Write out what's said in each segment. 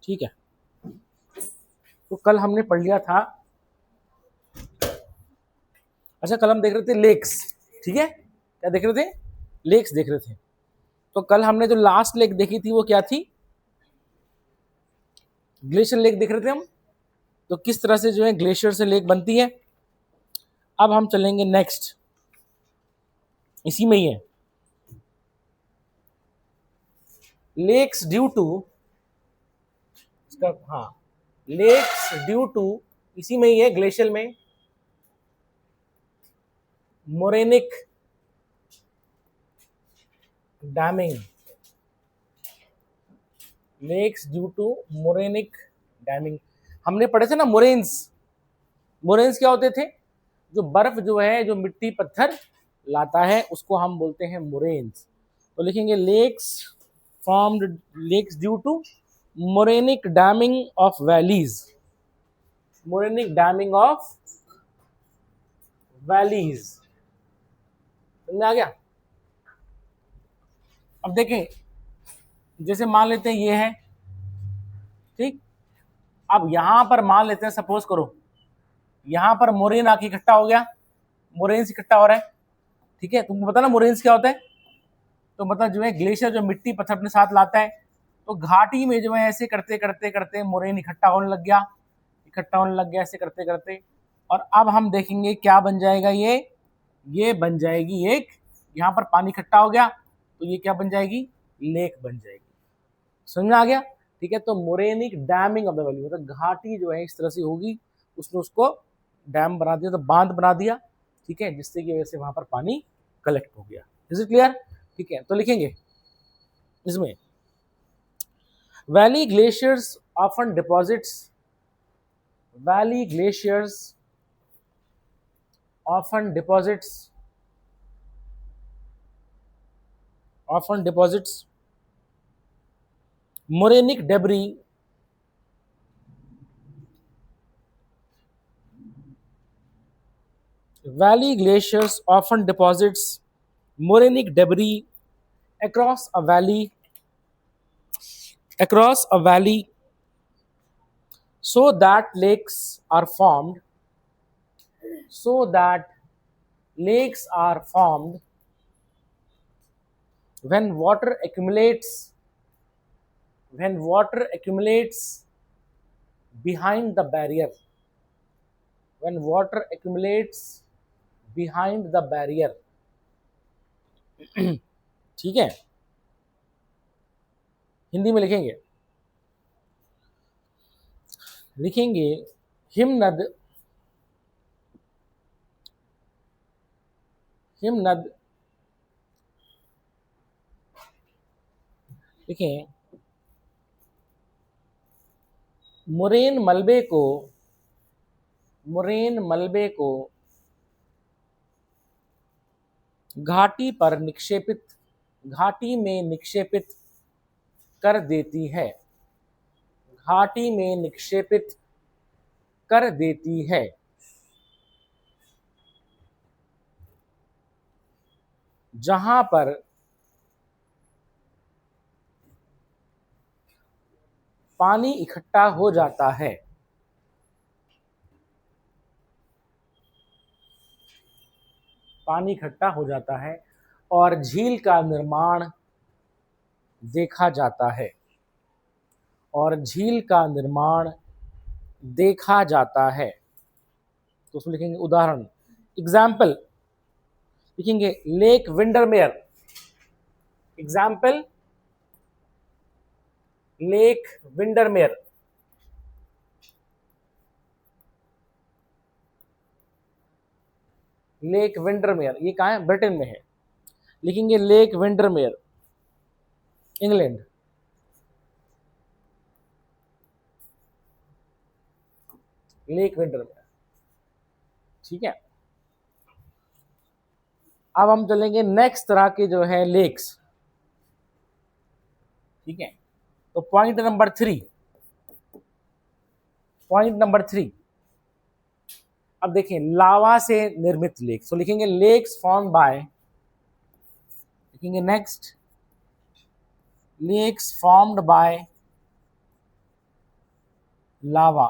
ठीक है, तो कल हमने पढ़ लिया था, अच्छा कल हम देख रहे थे लेक्स, ठीक है, क्या देख रहे थे, लेक्स देख रहे थे। तो कल हमने जो लास्ट लेक देखी थी वो क्या थी, ग्लेशियर लेक देख रहे थे हम, तो किस तरह से जो है ग्लेशियर से लेक बनती है। अब हम चलेंगे नेक्स्ट, इसी में ही है, लेक्स ड्यू टू, हाँ, लेक्स ड्यू टू, इसी में ही है ग्लेशियर में, morainic damming, lakes due to morainic damming. हमने पढ़े थे ना मोरेन्स, मोरेन्स क्या होते थे, जो बर्फ जो है, जो मिट्टी पत्थर लाता है उसको हम बोलते हैं मोरेन्स। तो लिखेंगे lakes formed, lakes due to morainic damming of valleys, morainic damming of valleys, समझ में आ गया। अब देखें, जैसे मान लेते हैं ये है, ठीक, अब यहां पर मान लेते हैं, सपोज करो यहां पर मोरेन आके इकट्ठा हो गया, मोरेन्स इकट्ठा हो रहा है, ठीक है, तुमको पता ना मोरेन्स क्या होता है, तो मतलब जो है ग्लेशियर जो मिट्टी पत्थर अपने साथ लाता है, तो घाटी में जो है ऐसे करते करते करते मोरेन इकट्ठा होने लग गया, इकट्ठा होने लग गया ऐसे करते करते, और अब हम देखेंगे क्या बन जाएगा, ये बन जाएगी एक, यहाँ पर पानी इकट्ठा हो गया तो ये क्या बन जाएगी, लेक बन जाएगी, समझ में आ गया, ठीक है। तो मोरेनिक डैमिंग ऑफ द वैली, मतलब घाटी जो है इस तरह से होगी, उसने उसको डैम बना दिया, तो बांध बना दिया, ठीक है, जिससे की वजह से वहां पर पानी कलेक्ट हो गया। इज इट क्लियर, ठीक है। तो लिखेंगे इसमें, valley glaciers often deposits, valley glaciers often deposits morainic debris, valley glaciers often deposits morainic debris across a valley, so that lakes are formed, so that lakes are formed when water accumulates, when water accumulates behind the barrier, when water accumulates behind the barrier, ठीक है, हिंदी में लिखेंगे, लिखेंगे हिमनद, हिमनद, लिखें moraine मलबे को, मोरेन मलबे को घाटी पर निक्षेपित, घाटी में निक्षेपित कर देती है, घाटी में निक्षेपित कर देती है, जहां पर पानी इकट्ठा हो जाता है, पानी इकट्ठा हो जाता है और झील का निर्माण देखा जाता है, और झील का निर्माण देखा जाता है। तो उसमें लिखेंगे उदाहरण, एग्जाम्पल लिखेंगे lake Windermere, example lake Windermere, lake Windermere ये कहाँ है, ब्रिटेन में है, लिखेंगे lake Windermere England, lake Windermere, ठीक है। अब हम चलेंगे नेक्स्ट तरह के जो है लेक्स, ठीक है। तो पॉइंट नंबर 3, पॉइंट नंबर 3, अब देखें लावा से निर्मित लेक, तो लिखेंगे लेक्स फॉर्म बाय, लिखेंगे नेक्स्ट लेक्स फॉर्म्ड बाय लावा,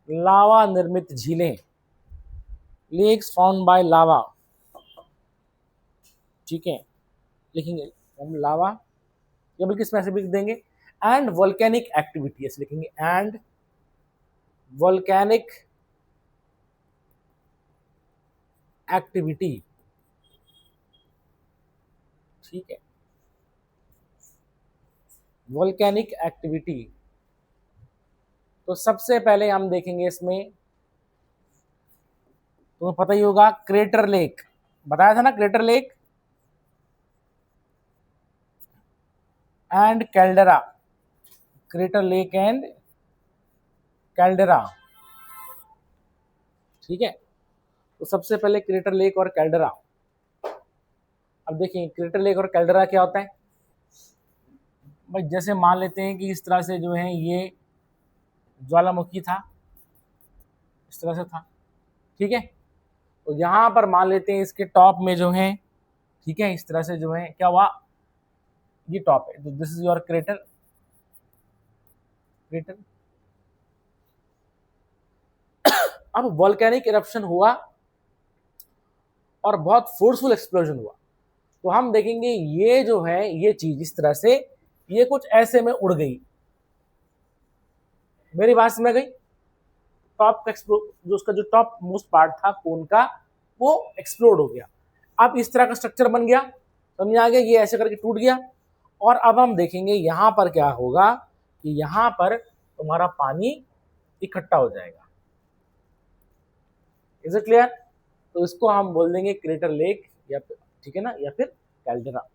लावा निर्मित झीलें, लेक्स फाउंड बाय लावा, ठीक है, लिखेंगे हम लावा, या बल्कि इसमें ऐसे भी लिख देंगे एंड वोल्केनिक एक्टिविटी, ऐसे लिखेंगे एंड वोल्केनिक एक्टिविटी, ठीक है, वोल्केनिक एक्टिविटी। तो सबसे पहले हम देखेंगे इसमें, तुम्हें पता ही होगा क्रेटर लेक, बताया था ना, crater lake and caldera, crater lake and caldera, ठीक है। तो सबसे पहले क्रेटर लेक और कैल्डेरा। अब देखिए क्रेटर लेक और कैल्डेरा क्या होता है भाई, जैसे मान लेते हैं कि इस तरह से जो है ये ज्वालामुखी था, इस तरह से था, ठीक है। तो यहां पर मान लेते हैं इसके टॉप में जो है, ठीक है, इस तरह से जो है क्या हुआ, ये टॉप है, तो this is your crater, crater. अब वोल्केनिक इरप्शन हुआ और बहुत फोर्सफुल एक्सप्लोजन हुआ, तो हम देखेंगे ये जो है ये चीज इस तरह से, ये कुछ ऐसे में उड़ गई, मेरी बात में गई, टॉप जो उसका जो टॉप मोस्ट पार्ट था कोन का, वो एक्सप्लोड हो गया। अब इस तरह का स्ट्रक्चर बन गया, समझ आ गया, ये ऐसे करके टूट गया। और अब हम देखेंगे यहां पर क्या होगा कि यहां पर तुम्हारा पानी इकट्ठा हो जाएगा, इज इट क्लियर। तो इसको हम बोल देंगे क्रेटर लेक, या फिर ठीक है ना, या फिर कैल्डेरा,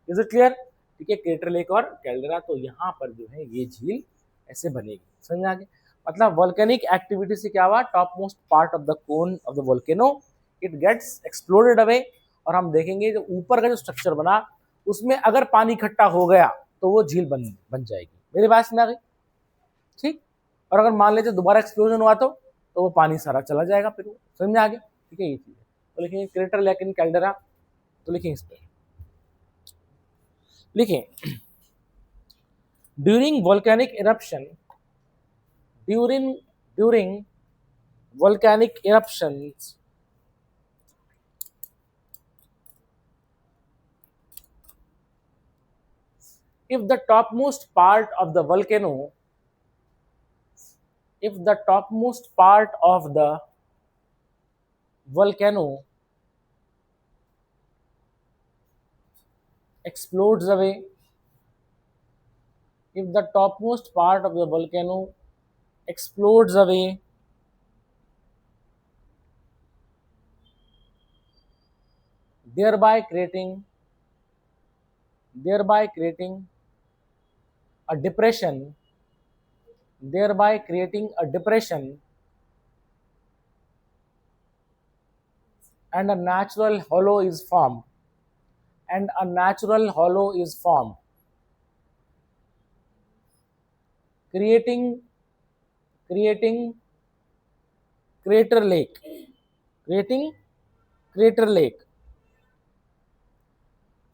इज इट क्लियर, ठीक है, क्रेटर लेक और कैल्डेरा। तो यहाँ पर जो है ये झील ऐसे बनेगी, समझ आ गया। मतलब वोल्केनिक एक्टिविटी से क्या हुआ, top most part of the cone of the volcano it gets exploded away, और हम देखेंगे जो ऊपर का जो स्ट्रक्चर बना उसमें अगर पानी इकट्ठा हो गया तो वो झील बन जाएगी, मेरी बात समझ आ गई, ठीक। और अगर मान लीजिए दोबारा एक्सप्लोजन हुआ तो वो पानी सारा चला जाएगा, फिर वो समझ में आ गया, ठीक है, ये चीज है। तो लिखेंगे क्रेटर लेक इन कैल्डेरा, तो लिखेंगे इस पर, लिखें during volcanic eruption, during volcanic eruptions, if the topmost part of the volcano, if the topmost part of the volcano explodes away, if the topmost part of the volcano explodes away, thereby creating a depression, thereby creating a depression, and a natural hollow is formed, and a natural hollow is formed, creating crater lake, creating crater lake,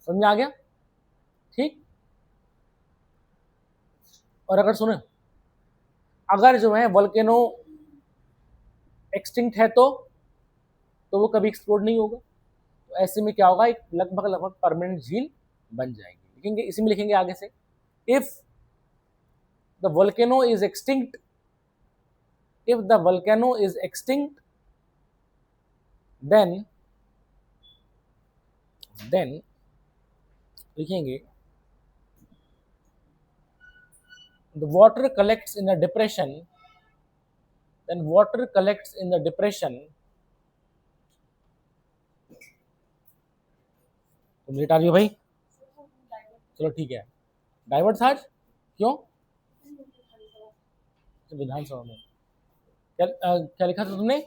समझ आ गया, ठीक। और अगर सुने, अगर जो है वोल्केनो एक्सटिंक्ट है तो वो कभी एक्सप्लोड नहीं होगा, तो ऐसे में क्या होगा, एक लगभग परमानेंट झील बन जाएगी। लिखेंगे इसी में, लिखेंगे आगे से, if the volcano is extinct, if the volcano is extinct, then लिखेंगे the water collects in a depression, then water collects in the depression, तुम लेट आ रही हो भाई, चलो ठीक है, डाइवर्ट था आज, क्यों, विधानसभा में क्या लिखा था तुमने,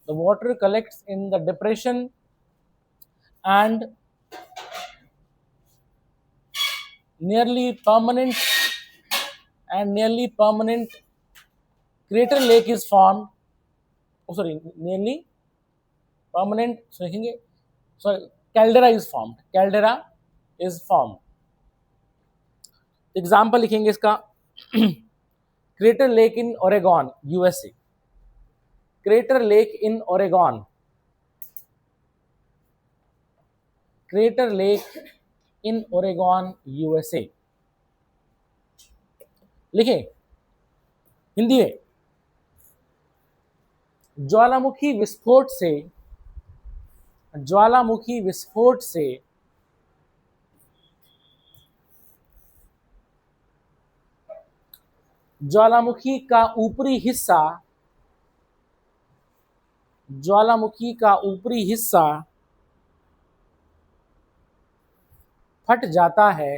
the water collects in the depression and nearly permanent crater lake is formed, oh sorry, nearly permanent, so लिखेंगे, sorry, caldera is formed, example लिखेंगे इसका crater lake in Oregon USA, crater lake in Oregon, crater lake in Oregon USA. लिखें हिंदी में, ज्वालामुखी विस्फोट से, ज्वालामुखी विस्फोट से ज्वालामुखी का ऊपरी हिस्सा, ज्वालामुखी का ऊपरी हिस्सा फट जाता है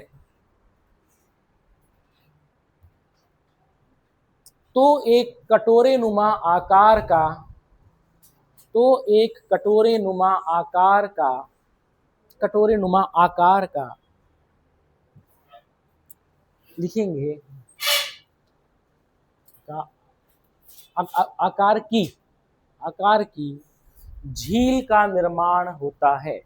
तो एक कटोरे नुमा आकार का, तो एक कटोरे नुमा आकार का, कटोरे नुमा आकार का लिखेंगे का आकार की, आकार की झील का निर्माण होता है,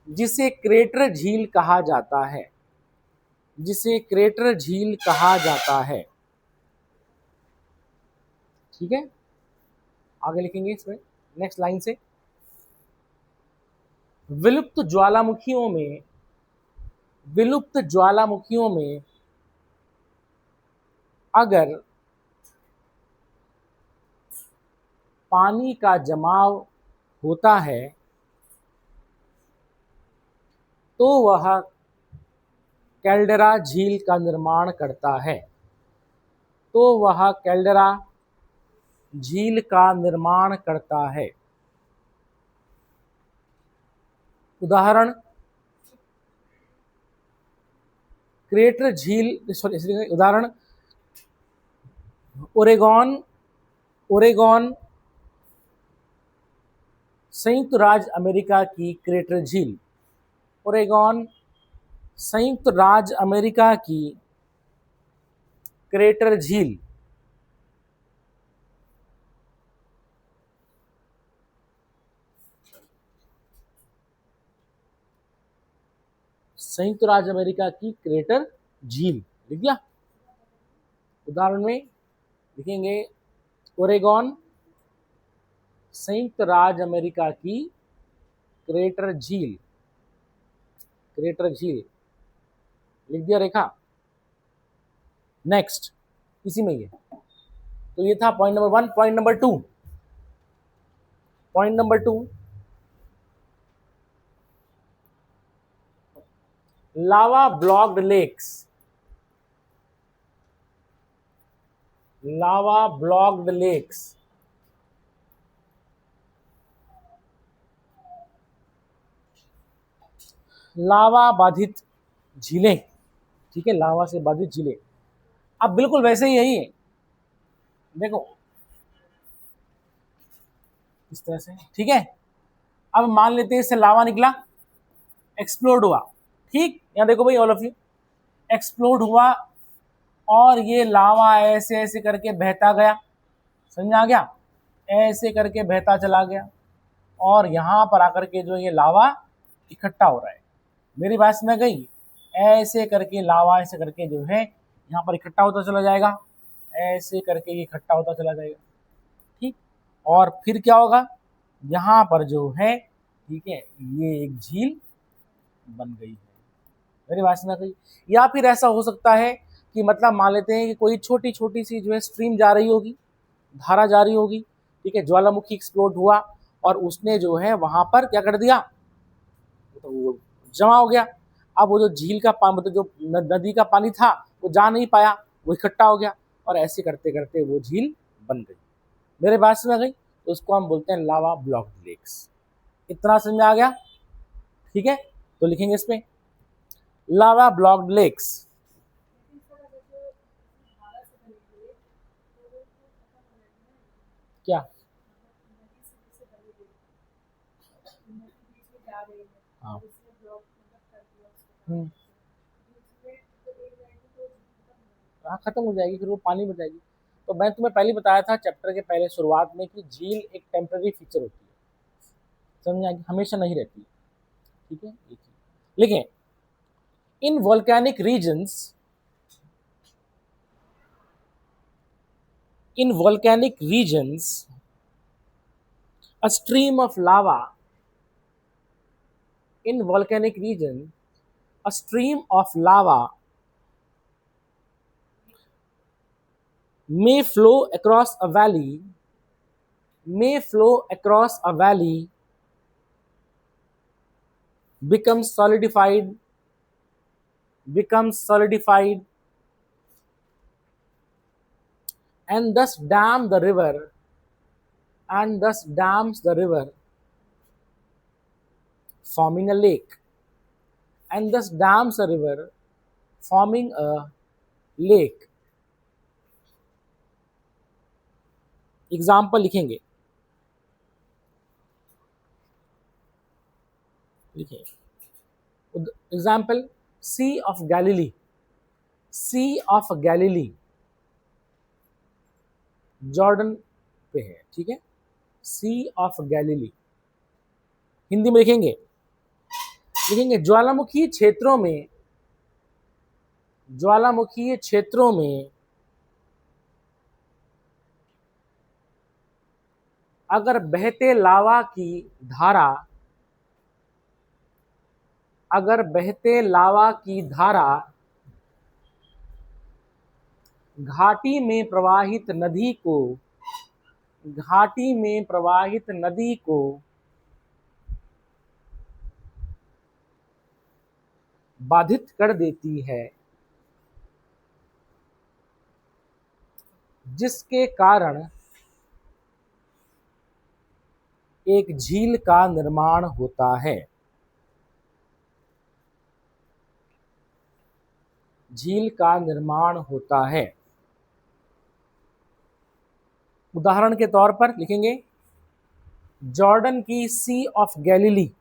जिसे क्रेटर झील कहा जाता है, जिसे क्रेटर झील कहा जाता है। ठीक है, आगे लिखेंगे इसमें नेक्स्ट लाइन से, विलुप्त ज्वालामुखियों में, विलुप्त ज्वालामुखियों में अगर पानी का जमाव होता है तो वह कैल्डेरा झील का निर्माण करता है, तो वह कैल्डेरा झील का निर्माण करता है। उदाहरण, क्रेटर झील, सॉरी उदाहरण ओरेगॉन, ओरेगॉन संयुक्त राज्य अमेरिका की क्रेटर झील, ओरेगॉन संयुक्त राज्य अमेरिका की क्रेटर झील संयुक्त राज्य अमेरिका की क्रेटर झील लिख दिया। उदाहरण में लिखेंगे ओरेगॉन संयुक्त राज्य अमेरिका की क्रेटर झील, क्रेटर झील लिख दिया रेखा। नेक्स्ट इसी में ये, तो ये था point number 1। Point number 2, point number 2, लावा ब्लॉक्ड लेक्स, लावा ब्लॉक्ड लेक्स लावा बाधित झीलें। ठीक है, लावा से बाधित झीलें। अब बिल्कुल वैसे ही है, देखो इस तरह से। ठीक है, अब मान लेते हैं इससे लावा निकला, एक्सप्लोड हुआ। ठीक, यहाँ देखो भाई ऑल ऑफ यू, एक्सप्लोड हुआ और ये लावा ऐसे ऐसे करके बहता गया, समझ आ गया, ऐसे करके बहता चला गया और यहाँ पर आकर के जो ये लावा इकट्ठा हो रहा है। मेरी बात समझ गई, ऐसे करके लावा ऐसे करके जो है यहाँ पर इकट्ठा होता चला जाएगा, ऐसे करके ये इकट्ठा होता चला जाएगा। ठीक, और फिर क्या होगा, यहाँ पर जो है, ठीक है, ये एक झील बन गई है। मेरी बात समझ गई। या फिर ऐसा हो सकता है कि मतलब मान लेते हैं कि कोई छोटी छोटी सी जो है स्ट्रीम जा रही होगी, धारा जा रही होगी, ठीक है, ज्वालामुखी एक्सप्लोड हुआ और उसने जो है वहां पर क्या कर दिया, तो वो जमा हो गया। अब वो जो झील का पानी, मतलब जो नदी का पानी था वो जा नहीं पाया, वो इकट्ठा हो गया और ऐसे करते करते वो झील बन गई। मेरे बात समझ गई, तो उसको हम बोलते हैं लावा ब्लॉक्ड लेक्स। इतना समझ में आ गया? ठीक है, तो लिखेंगे इसमें लावा ब्लॉक्ड लेक्स। क्या? हाँ, हाँ खत्म हो जाएगी, फिर वो पानी में जाएगी। तो मैं तुम्हें पहले बताया था चैप्टर के पहले शुरुआत में कि झील एक टेम्पररी फीचर होती है, समझ में आएगी, हमेशा नहीं रहती है। ठीक है, लिखें In volcanic regions, a stream of lava, in volcanic region, a stream of lava may flow across a valley, becomes solidified, and thus dam the river, forming a lake, and thus dams a river, forming a lake. Example लिखेंगे, example sea of Galilee, Jordan पे है, ठीक है, सी of Galilee. Hindi में लिखेंगे ज्वालामुखी क्षेत्रों में अगर बहते लावा की धारा घाटी में प्रवाहित नदी को बाधित कर देती है, जिसके कारण एक झील का निर्माण होता है। उदाहरण के तौर पर लिखेंगे जॉर्डन की सी ऑफ गैलिली,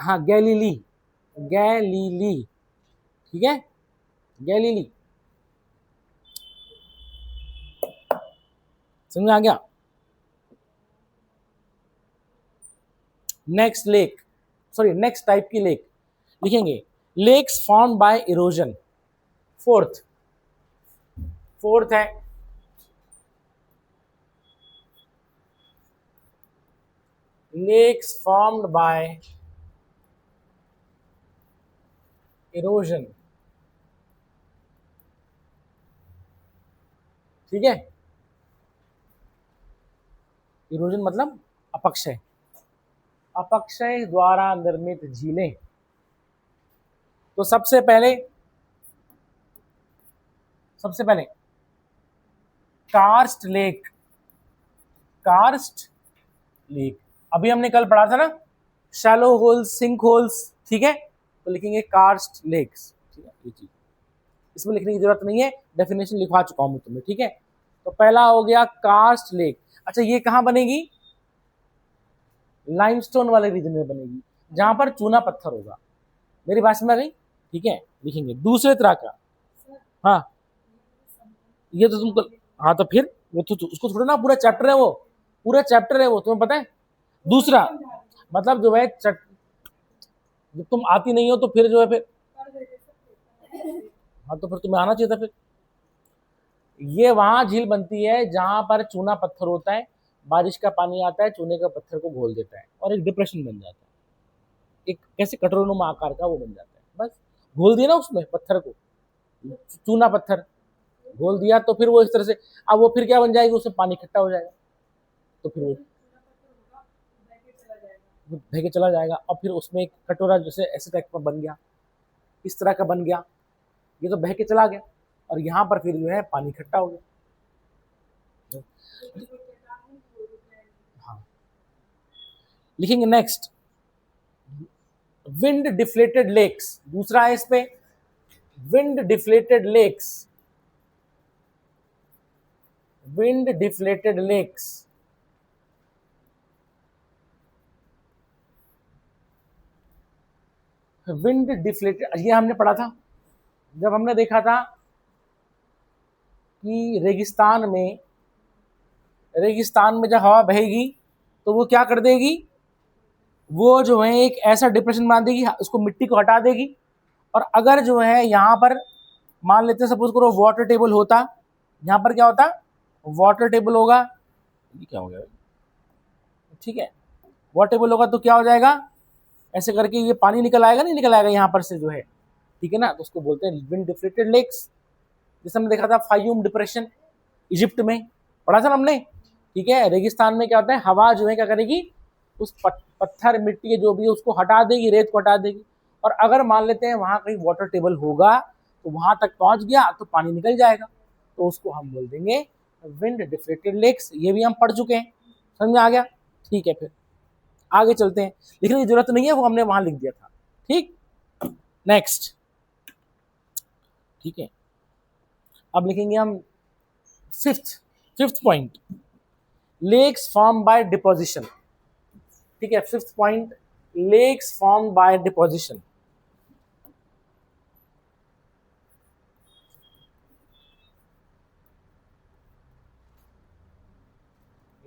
हाँ गैलीली, ठीक है, गैलीली, समझ में आ गया। नेक्स्ट टाइप की लेक लिखेंगे lakes formed by erosion. Fourth है लेक्स फॉर्म्ड बाय इरोजन, ठीक है, इरोजन मतलब अपक्षय द्वारा निर्मित झीलें। तो सबसे पहले कार्स्ट लेक, अभी हमने कल पढ़ा था ना, शैलो होल्स, सिंक होल्स, ठीक है, तो लिखेंगे कार्स्ट लेक्स, ठीक है, ये चीज इसमें लिखने की जरूरत नहीं है, डेफिनेशन लिखवा चुका हूं तुम्हें, ठीक है। तो पहला हो गया कार्स्ट लेक। अच्छा, ये कहां बनेगी? लाइमस्टोन वाले रीजन में बनेगी, जहां पर चूना पत्थर होगा। मेरी बात में आ गई, ठीक है। लिखेंगे दूसरे तरह का, हाँ ये तो तुमको, हाँ तो फिर वो तो उसको थोड़ा ना पूरा चैप्टर है वो, तुम्हें पता है। दूसरा मतलब जो है जब तुम आती नहीं हो तो फिर जो है फिर, हाँ तो फिर तुम्हें आना चाहिए था। फिर ये वहां झील बनती है जहां पर चूना पत्थर होता है, बारिश का पानी आता है, चूने का पत्थर को घोल देता है और एक डिप्रेशन बन जाता है, एक कैसे कटोरनुमा आकार का वो बन जाता है। बस घोल दिया ना उसमें पत्थर को, चूना पत्थर घोल दिया, तो फिर वो इस तरह से, अब वो फिर क्या बन जाएगी, उसमें पानी इकट्ठा हो जाएगा, तो फिर वो बह के चला जाएगा, और फिर उसमें एक कटोरा जैसे ऐसे टाइप का बन गया, इस तरह का बन गया, ये तो बह के चला गया, और यहाँ पर फिर जो है पानी इकट्ठा हो गया। हाँ, लिखेंगे नेक्स्ट विंड डिफ्लेटेड लेक्स, दूसरा है इस पे wind deflated lakes, wind deflated ये हमने पढ़ा था जब हमने देखा था कि रेगिस्तान में जब हवा बहेगी तो वो क्या कर देगी, वो जो है एक ऐसा डिप्रेशन बना देगी, उसको मिट्टी को हटा देगी। और अगर जो है यहाँ पर मान लेते हैं सपोज करो वाटर टेबल होता, यहाँ पर क्या होता, वाटर टेबल होगा, ये क्या हो गया, ठीक है, वाटर टेबल होगा तो क्या हो जाएगा, ऐसे करके ये पानी निकल आएगा, नहीं निकल आएगा यहाँ पर से जो है, ठीक है ना, तो उसको बोलते हैं विंड डिफ्लेक्टेड लेक्स। जैसे हमने देखा था फायूम डिप्रेशन इजिप्ट में, पढ़ा था हमने, ठीक है। रेगिस्तान में क्या होता है, हवा जो है क्या करेगी, उस पत्थर मिट्टी के जो भी है उसको हटा देगी, रेत को हटा देगी। और अगर मान लेते हैं वहां कहीं वाटर टेबल होगा तो वहां तक पहुंच गया तो पानी निकल जाएगा, तो उसको हम बोल देंगे विंड डिफ्लेक्टेड लेक्स। ये भी हम पढ़ चुके हैं, समझ में आ गया, ठीक है। फिर आगे चलते हैं, लिखने की जरूरत नहीं है, वो हमने वहां लिख दिया था, ठीक। नेक्स्ट, ठीक है, अब लिखेंगे हम fifth point, lakes form by deposition, ठीक है। Fifth point, lakes form by deposition.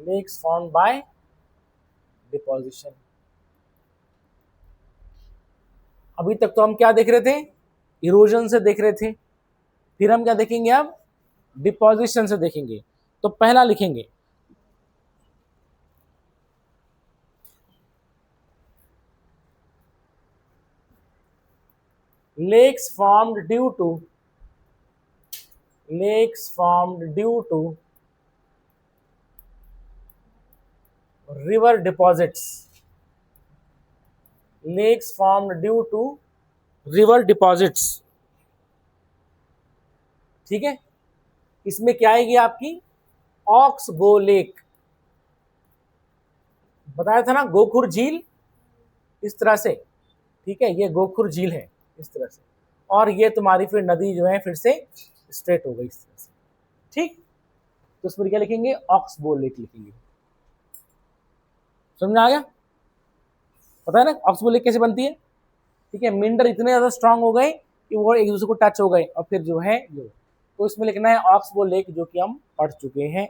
Lakes form by deposition. अभी तक तो हम क्या देख रहे थे, इरोजन से देख रहे थे, फिर हम क्या देखेंगे, अब डिपोजिशन से देखेंगे। तो पहला लिखेंगे lakes formed due to river deposits, lakes formed due to river deposits, ठीक है। इसमें क्या आएगी आपकी, ऑक्सबो लेक, बताया था ना, गोखुर झील इस तरह से, ठीक है, ये गोखुर झील है इस तरह से, और ये तुम्हारी फिर नदी जो है फिर से स्ट्रेट हो गई इस तरह से, ठीक। तो उसमें क्या लिखेंगे, ऑक्सबो लेक लिखेंगे, समझ में आ गया, पता है ना ऑक्सबो लेक कैसे बनती है, ठीक है। मिंडर इतने ज्यादा स्ट्रांग हो गए कि वो एक दूसरे को टच हो गए और फिर जो है ये, तो इसमें लिखना है ऑक्सबो लेक, जो कि हम पढ़ चुके हैं।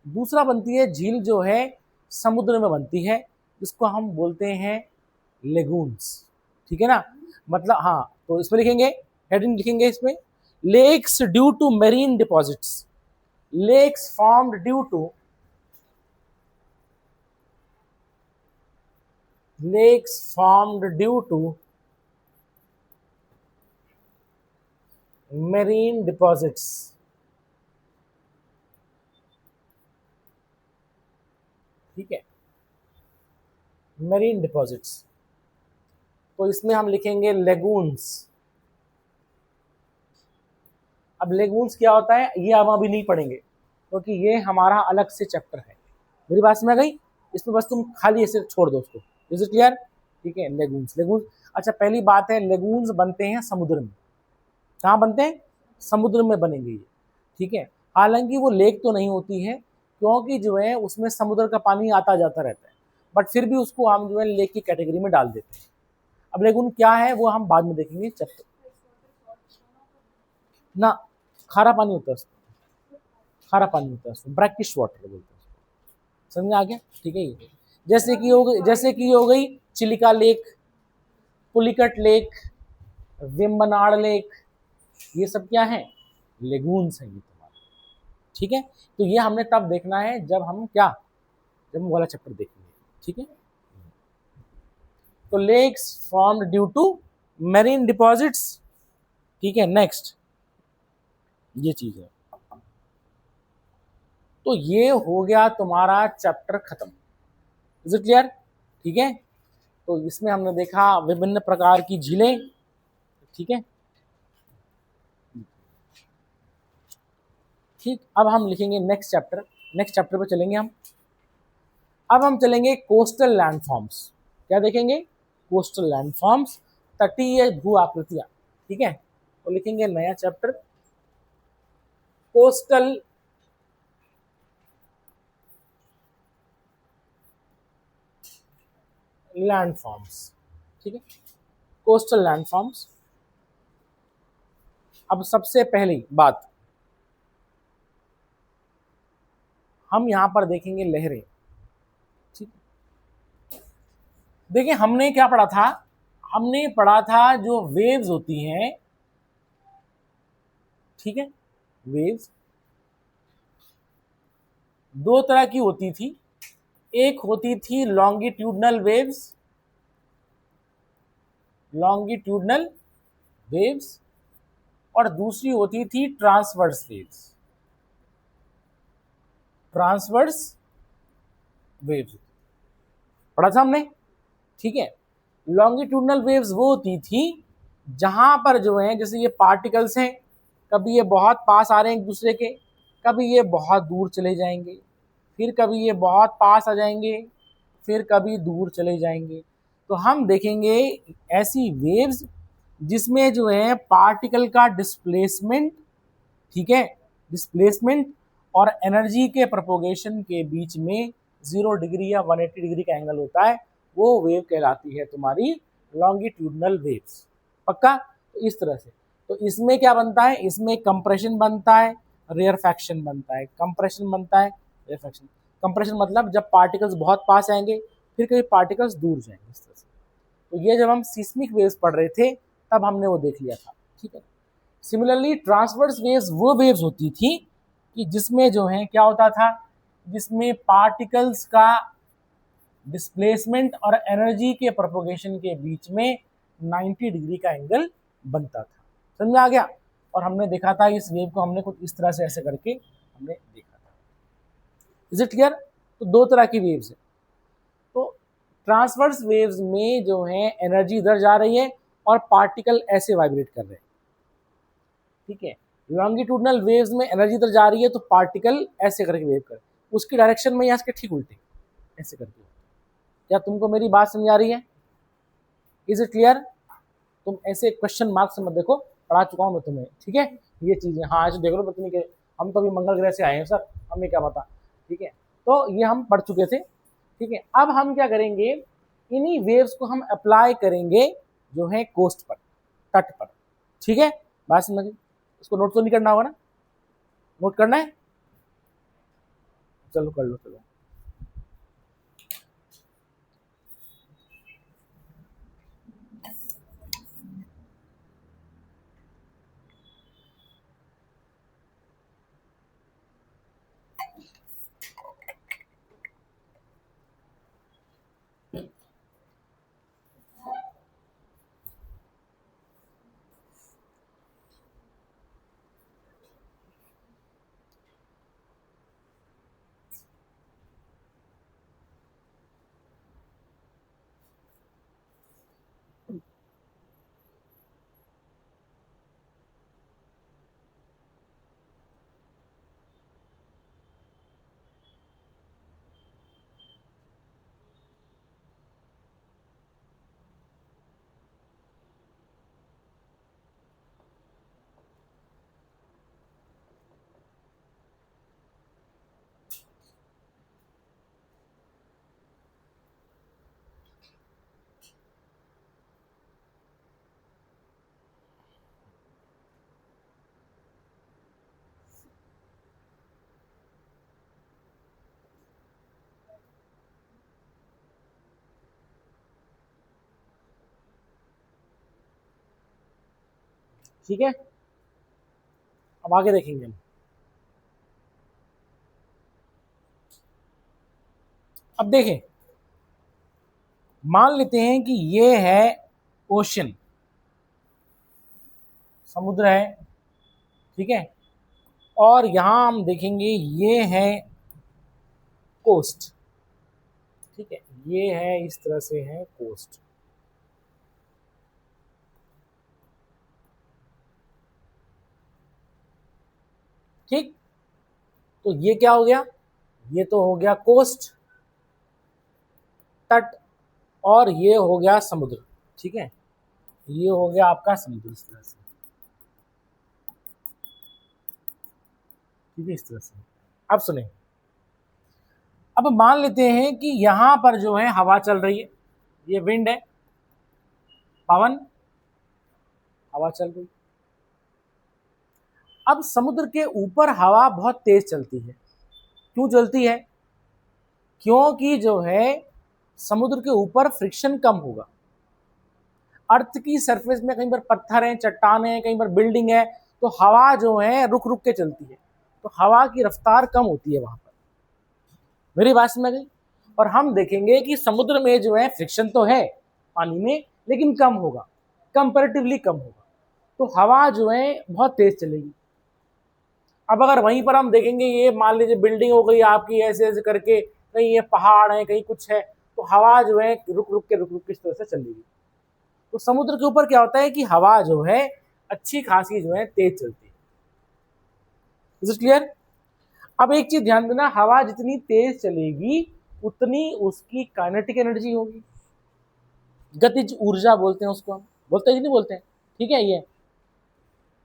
दूसरा बनती है झील जो है समुद्र में बनती है, जिसको हम बोलते हैं लेगून्स, ठीक है ना, मतलब हाँ, तो इसमें लिखेंगे, हेडिंग लिखेंगे इसमें, lakes due to marine deposits, lakes formed due to marine deposits, ठीक है, मेरीन डिपॉजिट्स। तो इसमें हम लिखेंगे लेगून्स। अब लेगून्स क्या होता है ये हम अभी नहीं पढ़ेंगे, क्योंकि ये हमारा अलग से चैप्टर है। मेरी बात समझ गई, इसमें बस तुम खाली ऐसे छोड़ दो उसको, इज इट क्लियर, ठीक है। लेगून्स, अच्छा पहली बात है, लेगून्स बनते हैं समुद्र में। कहाँ बनते हैं, समुद्र में बनेंगे ये, ठीक है। हालांकि वो लेक तो नहीं होती है, क्योंकि जो है उसमें समुद्र का पानी आता जाता रहता है, बट फिर भी उसको हम जो है लेक की कैटेगरी में डाल देते हैं। अब लेगून क्या है वो हम बाद में देखेंगे, चैप्टर ना, खारा पानी होता है उसमें, खारा पानी होता है उसमें, ब्रैकिश वाटर बोलते हैं उसको, समझ में आ गया, ठीक है। ये जैसे कि हो गई Chilika lake, Pulicat lake, Vembanad lake, ये सब क्या है, लेगून्स हैं ये तुम्हारे, ठीक है। तो ये हमने तब देखना है जब हम क्या, जब हम वाला चैप्टर देखेंगे, ठीक है। तो lakes formed due to marine deposits, ठीक है। नेक्स्ट, ये चीज है, तो ये हो गया तुम्हारा चैप्टर खत्म, इज इट क्लियर, ठीक है। तो इसमें हमने देखा विभिन्न प्रकार की झीलें, ठीक है, ठीक। अब हम लिखेंगे नेक्स्ट चैप्टर पे चलेंगे हम। अब हम चलेंगे कोस्टल लैंडफॉर्म्स, क्या देखेंगे, कोस्टल लैंडफॉर्म्स, तटीय भू आकृतियां, ठीक है। तो लिखेंगे नया चैप्टर, कोस्टल लैंडफॉर्म्स, ठीक है। Coastal landforms. अब सबसे पहली बात हम यहां पर देखेंगे लहरें। ठीक, देखिए हमने क्या पढ़ा था, हमने पढ़ा था जो वेव्स होती हैं, ठीक है, वेव्स दो तरह की होती थी। एक होती थी लॉन्गिट्यूडनल वेव्स, लॉन्गिट्यूडनल वेव्स, और दूसरी होती थी ट्रांसवर्स वेव्स, ट्रांसवर्स वेव्स पढ़ा था हमने। ठीक है, लॉन्गिट्यूडनल वेव्स वो होती थी जहां पर जो है, जैसे ये पार्टिकल्स हैं, कभी ये बहुत पास आ रहे हैं एक दूसरे के, कभी ये बहुत दूर चले जाएंगे, फिर कभी ये बहुत पास आ जाएंगे, फिर कभी दूर चले जाएंगे। तो हम देखेंगे ऐसी वेव्स जिसमें जो है पार्टिकल का डिस्प्लेसमेंट, ठीक है, डिस्प्लेसमेंट और एनर्जी के प्रोपोगेशन के बीच में 0 डिग्री या 180 डिग्री का एंगल होता है, वो वेव कहलाती है तुम्हारी लॉन्गिट्यूडनल वेव्स। पक्का? तो इस तरह से, तो इसमें क्या बनता है, इसमें कंप्रेशन बनता है, रेयरफैक्शन बनता है, कंप्रेशन बनता है, रेयरफैक्शन। कंप्रेशन मतलब जब पार्टिकल्स बहुत पास आएंगे, फिर कभी पार्टिकल्स दूर जाएंगे, इस तरह से। तो ये जब हम सिस्मिक वेव्स पढ़ रहे थे तब हमने वो देख लिया था। ठीक है, सिमिलरली ट्रांसवर्स वेव्स वो वेव्स होती थी कि जिसमें जो है क्या होता था, जिसमें पार्टिकल्स का डिस्प्लेसमेंट और एनर्जी के प्रोपोगेशन के बीच में 90 डिग्री का एंगल बनता था। समझ में आ गया? और हमने देखा था इस वेव को हमने कुछ इस तरह से ऐसे करके हमने देखा था। Is it clear? तो दो तरह की वेव्स है। तो ट्रांसवर्स वेव्स में जो है एनर्जी इधर जा रही है और पार्टिकल ऐसे वाइब्रेट कर रहे हैं। ठीक है, लॉन्गिट्यूडनल वेव्स में एनर्जी इधर जा रही है तो पार्टिकल ऐसे करके वेव कर, उसकी डायरेक्शन में यहाँ के ठीक उल्टे ऐसे करके। क्या तुमको मेरी बात समझ आ रही है? Is it clear? तुम ऐसे क्वेश्चन मार्क से मत देखो, पढ़ा चुका हूँ मैं तुम्हें। ठीक है, ये चीजें हाँ ऐसे देख लो, पता नहीं कि हम तो अभी मंगल ग्रह से आए हैं सर, हमें क्या पता। ठीक है, तो ये हम पढ़ चुके थे। ठीक है, अब हम क्या करेंगे, इन्हीं वेव्स को हम अप्लाई करेंगे जो है कोस्ट पर, तट पर। ठीक है, बात समझ, इसको नोट तो नहीं करना होगा ना? नोट करना है? चलो कर लो, चलो। ठीक है, अब आगे देखेंगे हम। अब देखें, मान लेते हैं कि ये है ओशन, समुद्र है, ठीक है, और यहां हम देखेंगे ये है कोस्ट। ठीक है, ये है इस तरह से है कोस्ट। ठीक, तो ये क्या हो गया, ये तो हो गया कोस्ट, तट, और ये हो गया समुद्र। ठीक है, ये हो गया आपका समुद्र इस तरह से। ठीक है, इस तरह से। अब सुने, अब मान लेते हैं कि यहां पर जो है हवा चल रही है, ये विंड है, पवन, हवा चल रही। अब समुद्र के ऊपर हवा बहुत तेज चलती है। क्यों चलती है? क्योंकि जो है समुद्र के ऊपर फ्रिक्शन कम होगा। अर्थ की सरफेस में कहीं पर पत्थर है, चट्टान है, कहीं पर बिल्डिंग है, तो हवा जो है रुक रुक के चलती है, तो हवा की रफ्तार कम होती है वहां पर। मेरी बात समझ गई? और हम देखेंगे कि समुद्र में जो है फ्रिक्शन तो है पानी में, लेकिन कम होगा, कंपैरेटिवली कम होगा, तो हवा जो है बहुत तेज चलेगी। अब अगर वहीं पर हम देखेंगे, ये मान लीजिए बिल्डिंग हो गई आपकी, ऐसे ऐसे करके, कहीं ये पहाड़ है, कहीं कुछ है, तो हवा जो है रुक रुक के इस तरह से चलेगी। तो समुद्र के ऊपर क्या होता है कि हवा जो है अच्छी खासी जो है तेज चलती है। Is it clear? अब एक चीज ध्यान देना, हवा जितनी तेज चलेगी उतनी उसकी काइनेटिक एनर्जी होगी, गतिज ऊर्जा बोलते हैं उसको, हम बोलते हैं कि नहीं बोलते हैं? ठीक है ये।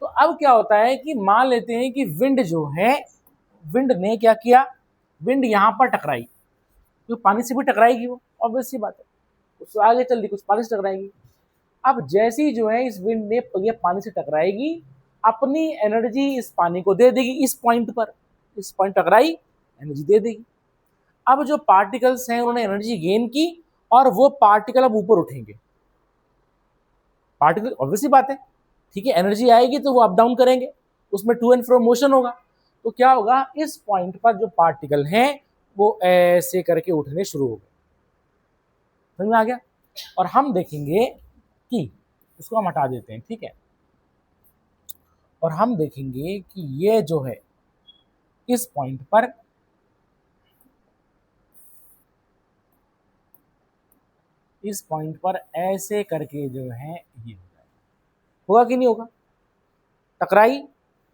तो अब क्या होता है कि मान लेते हैं कि विंड जो है, विंड ने क्या किया, विंड यहां पर टकराई, तो पानी से भी टकराएगी, वो ऑब्वियस सी बात है, उससे आगे चल रही, कुछ पानी से टकराएगी। अब जैसी जो है इस विंड ने ये पानी से टकराएगी, अपनी एनर्जी इस पानी को दे देगी, इस पॉइंट पर, इस पॉइंट टकराई, एनर्जी दे देगी। अब जो पार्टिकल्स हैं उन्होंने एनर्जी गेन की, और वो पार्टिकल अब ऊपर उठेंगे। पार्टिकल ऑब्वियसली बात है, ठीक है, एनर्जी आएगी तो वो अप डाउन करेंगे, उसमें टू एंड फ्रो मोशन होगा। तो क्या होगा, इस पॉइंट पर जो पार्टिकल हैं वो ऐसे करके उठने शुरू हो गए। समझ में आ गया? और हम देखेंगे कि इसको हम हटा देते हैं, ठीक है, और हम देखेंगे कि ये जो है इस पॉइंट पर ऐसे करके जो है ये होगा कि नहीं होगा? टकराई,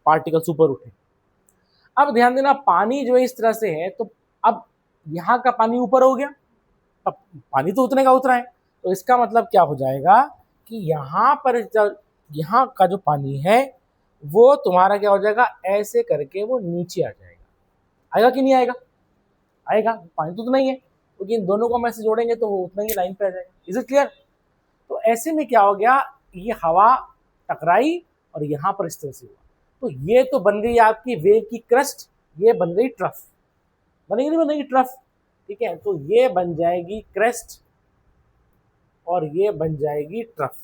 पार्टिकल्स ऊपर उठे। अब ध्यान देना, पानी जो है इस तरह से है, तो अब यहाँ का पानी ऊपर हो गया, अब पानी तो उतने का उतरा है, तो इसका मतलब क्या हो जाएगा कि यहाँ पर यहाँ का जो पानी है वो तुम्हारा क्या हो जाएगा, ऐसे करके वो नीचे आ जाएगा। आएगा कि नहीं आएगा? आएगा, पानी तो उतना ही है, क्योंकि इन दोनों को हम ऐसे जोड़ेंगे तो वो उतना ही लाइन पे आ जाएगा। Is it clear? तो ऐसे में क्या हो गया, ये हवा टकराई और यहाँ पर इस तरह से हुआ, तो ये तो बन गई आपकी वेव की क्रस्ट, ये बन गई ट्रफ, बनेगी नहीं बनेगी ट्रफ? ठीक है, तो ये बन जाएगी क्रेस्ट और ये बन जाएगी ट्रफ,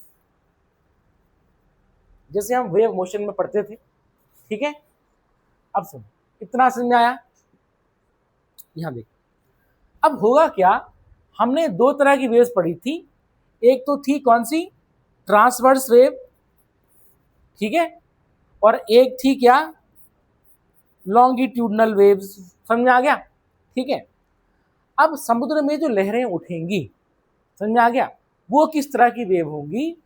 जैसे हम वेव मोशन में पढ़ते थे। ठीक है, अब सुन, इतना समझ में आया? यहां देख, अब होगा क्या, हमने दो तरह की वेव्स पढ़ी थी, एक तो थी कौन सी, ट्रांसवर्स वेव, ठीक है, और एक थी क्या, लॉन्गिट्यूडनल वेव्स। समझ में आ गया? ठीक है, अब समुद्र में जो लहरें उठेंगी, समझ में आ गया, वो किस तरह की वेव होंगी,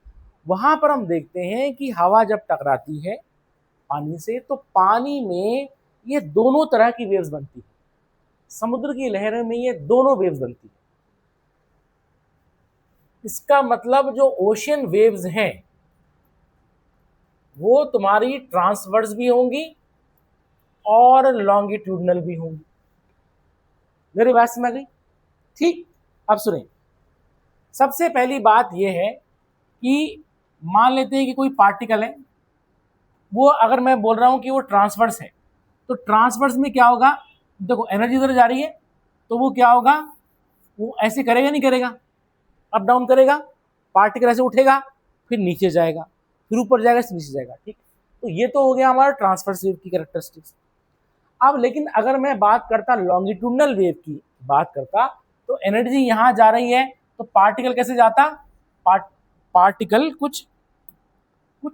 वहां पर हम देखते हैं कि हवा जब टकराती है पानी से, तो पानी में ये दोनों तरह की वेव्स बनती है, समुद्र की लहरों में ये दोनों वेव्स बनती है। इसका मतलब जो ओशियन वेव्स हैं वो तुम्हारी ट्रांसवर्स भी होंगी और लॉन्गिट्यूडनल भी होंगी। मेरी बात समझ गई? ठीक, अब सुने, सबसे पहली बात यह है कि मान लेते हैं कि कोई पार्टिकल है, वो अगर मैं बोल रहा हूं कि वो ट्रांसवर्स है, तो ट्रांसवर्स में क्या होगा, देखो एनर्जी उधर जा रही है, तो वो क्या होगा, वो ऐसे करेगा नहीं करेगा, अप डाउन करेगा, पार्टिकल ऐसे उठेगा, फिर नीचे जाएगा, फिर ऊपर जाएगा, फिर नीचे जाएगा। ठीक, तो ये तो हो गया हमारा ट्रांसवर्स वेव की कैरेक्टरिस्टिक्स। अब लेकिन अगर मैं बात करता लॉन्गिट्यूडनल वेव की बात करता, तो एनर्जी यहां जा रही है, तो पार्टिकल कैसे जाता, पार्टिकल कुछ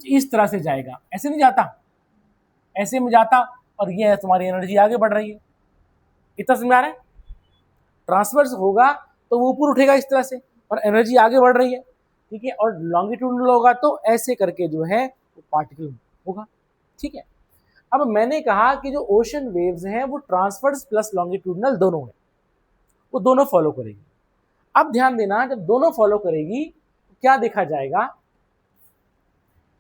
इस तरह से जाएगा, ऐसे नहीं जाता, ऐसे में जाता, और ये तुम्हारी एनर्जी आगे बढ़ रही है। इतना समझ आ रहा है? ट्रांसवर्स होगा तो वो ऊपर उठेगा इस तरह से और एनर्जी आगे बढ़ रही है, ठीक है, और लॉन्गिट्यूडनल होगा तो ऐसे करके जो है वो पार्टिकल होगा। ठीक है, अब मैंने कहा कि जो ओशन वेव्स हैं वो ट्रांसवर्स प्लस लॉन्गिट्यूडनल दोनों है, वो दोनों फॉलो करेगी। अब ध्यान देना, जब दोनों फॉलो करेगी तो क्या देखा जाएगा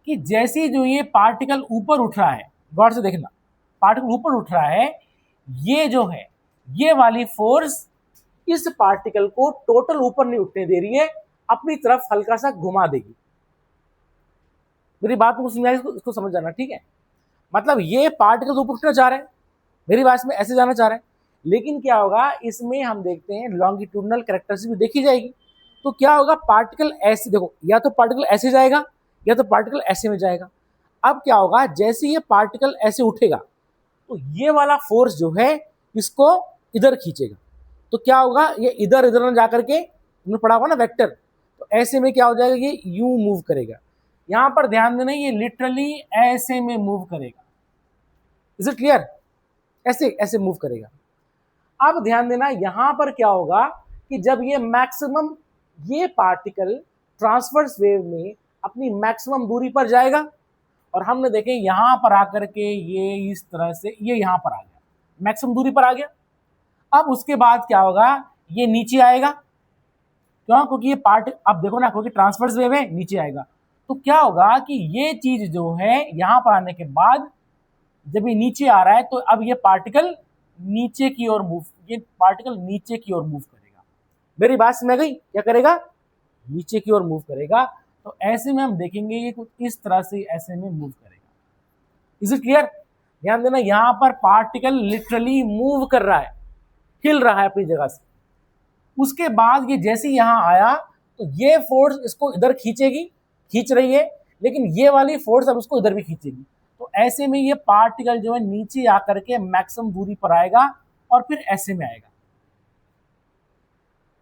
कि जैसे जो ये पार्टिकल ऊपर उठ रहा है, गौर से देखना, पार्टिकल ऊपर उठ रहा है, ये जो है ये वाली फोर्स इस पार्टिकल को टोटल ऊपर नहीं उठने दे रही है, अपनी तरफ हल्का सा घुमा देगी। मेरी बात को समझ इसको समझ जाना, ठीक है। मतलब ये पार्टिकल ऊपर उठना चाह रहे हैं, मेरी बात में ऐसे जाना चाह रहे हैं, लेकिन क्या होगा इसमें हम देखते हैं लॉन्गिट्यूडनल कैरेक्टरिस्टिक भी देखी जाएगी। तो क्या होगा, पार्टिकल ऐसे, देखो या तो पार्टिकल ऐसे जाएगा या तो पार्टिकल ऐसे में जाएगा। अब क्या होगा, जैसे ये पार्टिकल ऐसे उठेगा तो ये वाला फोर्स जो है इसको इधर खींचेगा। तो क्या होगा, ये इधर इधर न जाकर के, हमने पढ़ा होगा ना वेक्टर, तो ऐसे में क्या हो जाएगा, ये यूं मूव करेगा। यहां पर ध्यान देना, ये लिटरली ऐसे में मूव करेगा। Is it clear? ऐसे ऐसे मूव करेगा। अब ध्यान देना, यहां पर क्या होगा कि जब ये मैक्सिमम, ये पार्टिकल ट्रांसवर्स वेव में अपनी मैक्सिमम दूरी पर जाएगा, और हमने देखे यहां पर आकर के ये इस तरह से ये यहां पर आ गया, मैक्सिमम दूरी पर आ गया। अब उसके बाद क्या होगा, ये नीचे आएगा। क्यों? क्योंकि ये पार्ट, अब देखो ना, क्योंकि ट्रांसवर्स वेव है, नीचे आएगा। तो क्या होगा कि ये चीज जो है यहां पर आने के बाद जब ये नीचे आ रहा है तो अब ये पार्टिकल नीचे की ओर मूव, ये पार्टिकल नीचे की ओर मूव करेगा। मेरी बात समझ गई? क्या करेगा? नीचे की ओर मूव करेगा। तो ऐसे में हम देखेंगे ये कुछ इस तरह से ऐसे में मूव करेगा। Is it clear? ध्यान देना, यहां पर पार्टिकल लिटरली मूव कर रहा है, हिल रहा है अपनी जगह से। उसके बाद ये जैसे यहां आया तो ये फोर्स इसको इधर खींचेगी, खींच रही है, लेकिन ये वाली फोर्स अब उसको इधर भी खींचेगी। तो ऐसे में ये पार्टिकल जो है नीचे आकर के मैक्सिमम दूरी पर आएगा और फिर ऐसे में आएगा।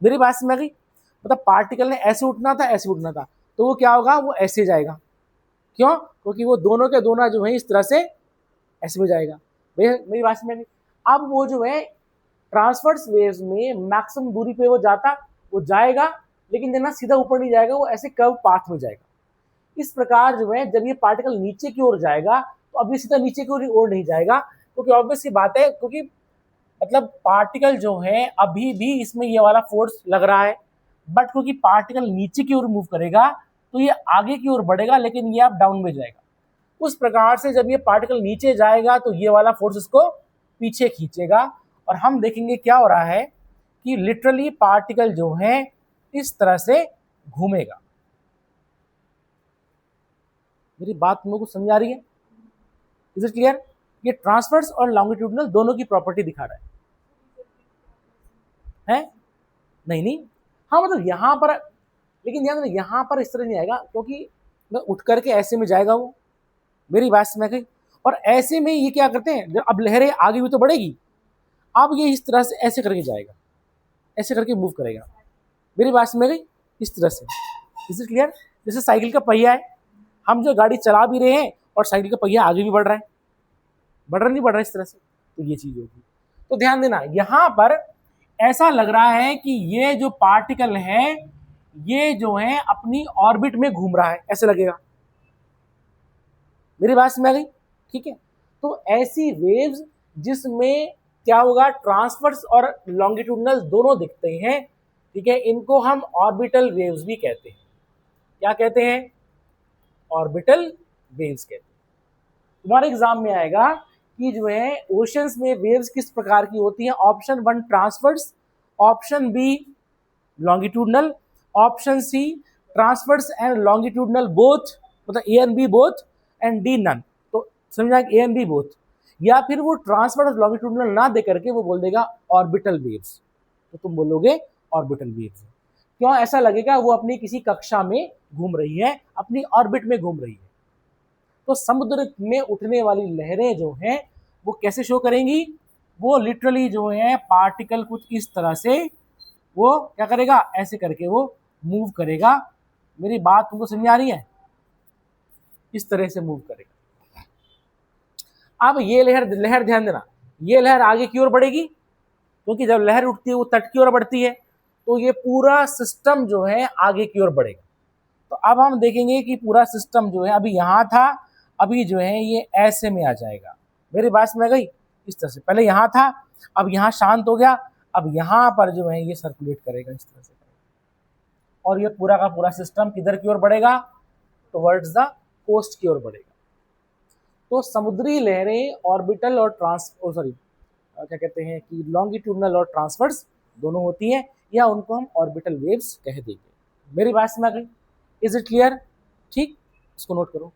मेरी बात समझ गई? मतलब पार्टिकल ने ऐसे उठना था, ऐसे उठना था, तो वो क्या होगा, वो ऐसे जाएगा। क्यों? क्योंकि वो दोनों के दोनों जो है इस तरह से ऐसे में जाएगा। मेरी बात समझ गई? अब वो जो है ट्रांसवर्स वेव्स में मैक्सिमम दूरी पे वो जाता, वो जाएगा, लेकिन देना सीधा ऊपर नहीं जाएगा, वो ऐसे कर्व पाथ में जाएगा। इस प्रकार जो है जब ये पार्टिकल नीचे की ओर जाएगा तो अब ये सीधा नीचे की ओर नहीं जाएगा, क्योंकि ऑब्वियस सी बात है, क्योंकि मतलब पार्टिकल जो है अभी भी इसमें ये वाला फोर्स लग रहा है, बट क्योंकि पार्टिकल नीचे की ओर मूव करेगा तो ये आगे की ओर बढ़ेगा, लेकिन ये अब डाउन में जाएगा। उस प्रकार से जब ये पार्टिकल नीचे जाएगा तो ये वाला फोर्स इसको पीछे खींचेगा, और हम देखेंगे क्या हो रहा है कि लिटरली पार्टिकल जो है इस तरह से घूमेगा। मेरी बात तुमको समझ आ रही है? Is it clear? ये ट्रांसवर्स और लॉन्गिट्यूडनल दोनों की प्रॉपर्टी दिखा रहा है? नहीं नहीं, हाँ मतलब यहां पर, लेकिन ध्यान देना यहां पर इस तरह नहीं आएगा, क्योंकि उठ करके ऐसे में जाएगा वो। मेरी बात समझ गई? और ऐसे में ये क्या करते हैं, जब अब लहरें आगे भी तो बढ़ेगी, अब ये इस तरह से ऐसे करके जाएगा, ऐसे करके मूव करेगा। मेरी बात समझ गई? इस तरह से। Is it clear? जैसे साइकिल का पहिया है, हम जो गाड़ी चला भी रहे हैं और साइकिल का पहिया आगे भी बढ़ रहा है, बढ़ रहा नहीं बढ़ रहा इस तरह से, तो ये चीज होगी। तो ध्यान देना, यहां पर ऐसा लग रहा है कि ये जो पार्टिकल है ये जो है अपनी ऑर्बिट में घूम रहा है, ऐसे लगेगा। मेरी बात समझ गई? ठीक है। तो ऐसी वेव्स जिसमें क्या होगा, ट्रांसवर्स और लॉन्गिट्यूडनल दोनों दिखते हैं, ठीक है, इनको हम ऑर्बिटल वेव्स भी कहते हैं। क्या कहते हैं? ऑर्बिटल वेव्स कहते हैं। तुम्हारे एग्जाम में आएगा कि जो है ओशंस में वेव्स किस प्रकार की होती हैं। Option 1 transverse, option B longitudinal, option C transverse and longitudinal both, मतलब A and B both, and D none. तो समझा, ए एंड बी बोथ, या फिर वो ट्रांसवर्स और लॉन्गिट्यूडनल ना दे करके वो बोल देगा ऑर्बिटल वेव्स, तो तुम बोलोगे ऑर्बिटल वेव्स। क्यों ऐसा लगेगा, वो अपनी किसी कक्षा में घूम रही है, अपनी ऑर्बिट में घूम रही है। तो समुद्र में उठने वाली लहरें जो हैं वो कैसे शो करेंगी, वो लिटरली जो है पार्टिकल कुछ इस तरह से वो क्या करेगा, ऐसे करके वो मूव करेगा। मेरी बात तुमको समझ आ रही है? इस तरह से मूव करेगा। अब ये लहर ध्यान देना, ये लहर आगे की ओर बढ़ेगी, क्योंकि जब लहर उठती है वो तट की ओर बढ़ती है, तो ये पूरा सिस्टम जो है आगे की ओर बढ़ेगा। तो अब हम देखेंगे कि पूरा सिस्टम जो है अभी यहाँ था, अभी जो है ये ऐसे में आ जाएगा। मेरी बात समझ गई? इस तरह से, पहले यहाँ था, अब यहाँ शांत हो गया, अब यहाँ पर जो है ये सर्कुलेट करेगा इस तरह से, और ये पूरा का पूरा सिस्टम किधर की ओर बढ़ेगा, टुवर्ड्स द कोस्ट की ओर बढ़ेगा। तो समुद्री लहरें ऑर्बिटल और क्या कहते हैं कि लॉन्गिट्यूडनल और ट्रांसवर्स दोनों होती हैं, या उनको हम ऑर्बिटल वेव्स कह देंगे। मेरी बात समझ गई? Is it clear? ठीक, इसको नोट करो।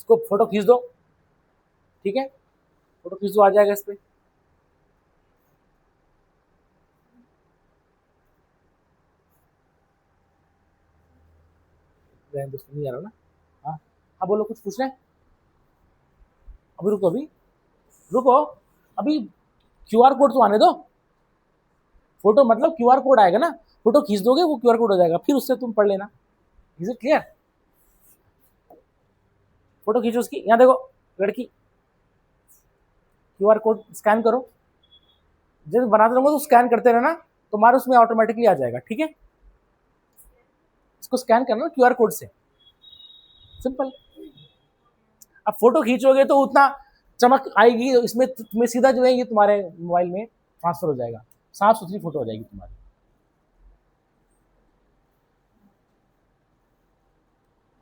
इसको फोटो खींच दो, ठीक है, फोटो खींच दो, आ जाएगा इस पे। दोस्तों नहीं आ रहा ना? हाँ हाँ, बोलो, कुछ पूछ रहे हैं? अभी रुको, अभी रुको, अभी क्यूआर कोड तो आने दो। फोटो मतलब क्यूआर कोड आएगा ना, फोटो खींच दोगे वो क्यूआर कोड हो जाएगा, फिर उससे तुम पढ़ लेना। Is it clear? फोटो खींचो उसकी, यहाँ देखो लड़की, क्यूआर कोड स्कैन करो, जब बनाते रहोगे तो स्कैन करते रहना, तुम्हारे उसमें ऑटोमेटिकली आ जाएगा, ठीक है? इसको स्कैन करना क्यूआर कोड से, सिंपल। अब फोटो खींचोगे तो उतना चमक आएगी इसमें, तुम्हें सीधा जो है ये तुम्हारे मोबाइल में ट्रांसफर हो जाएगा, साफ सुथरी फोटो हो जाएगी तुम्हारी।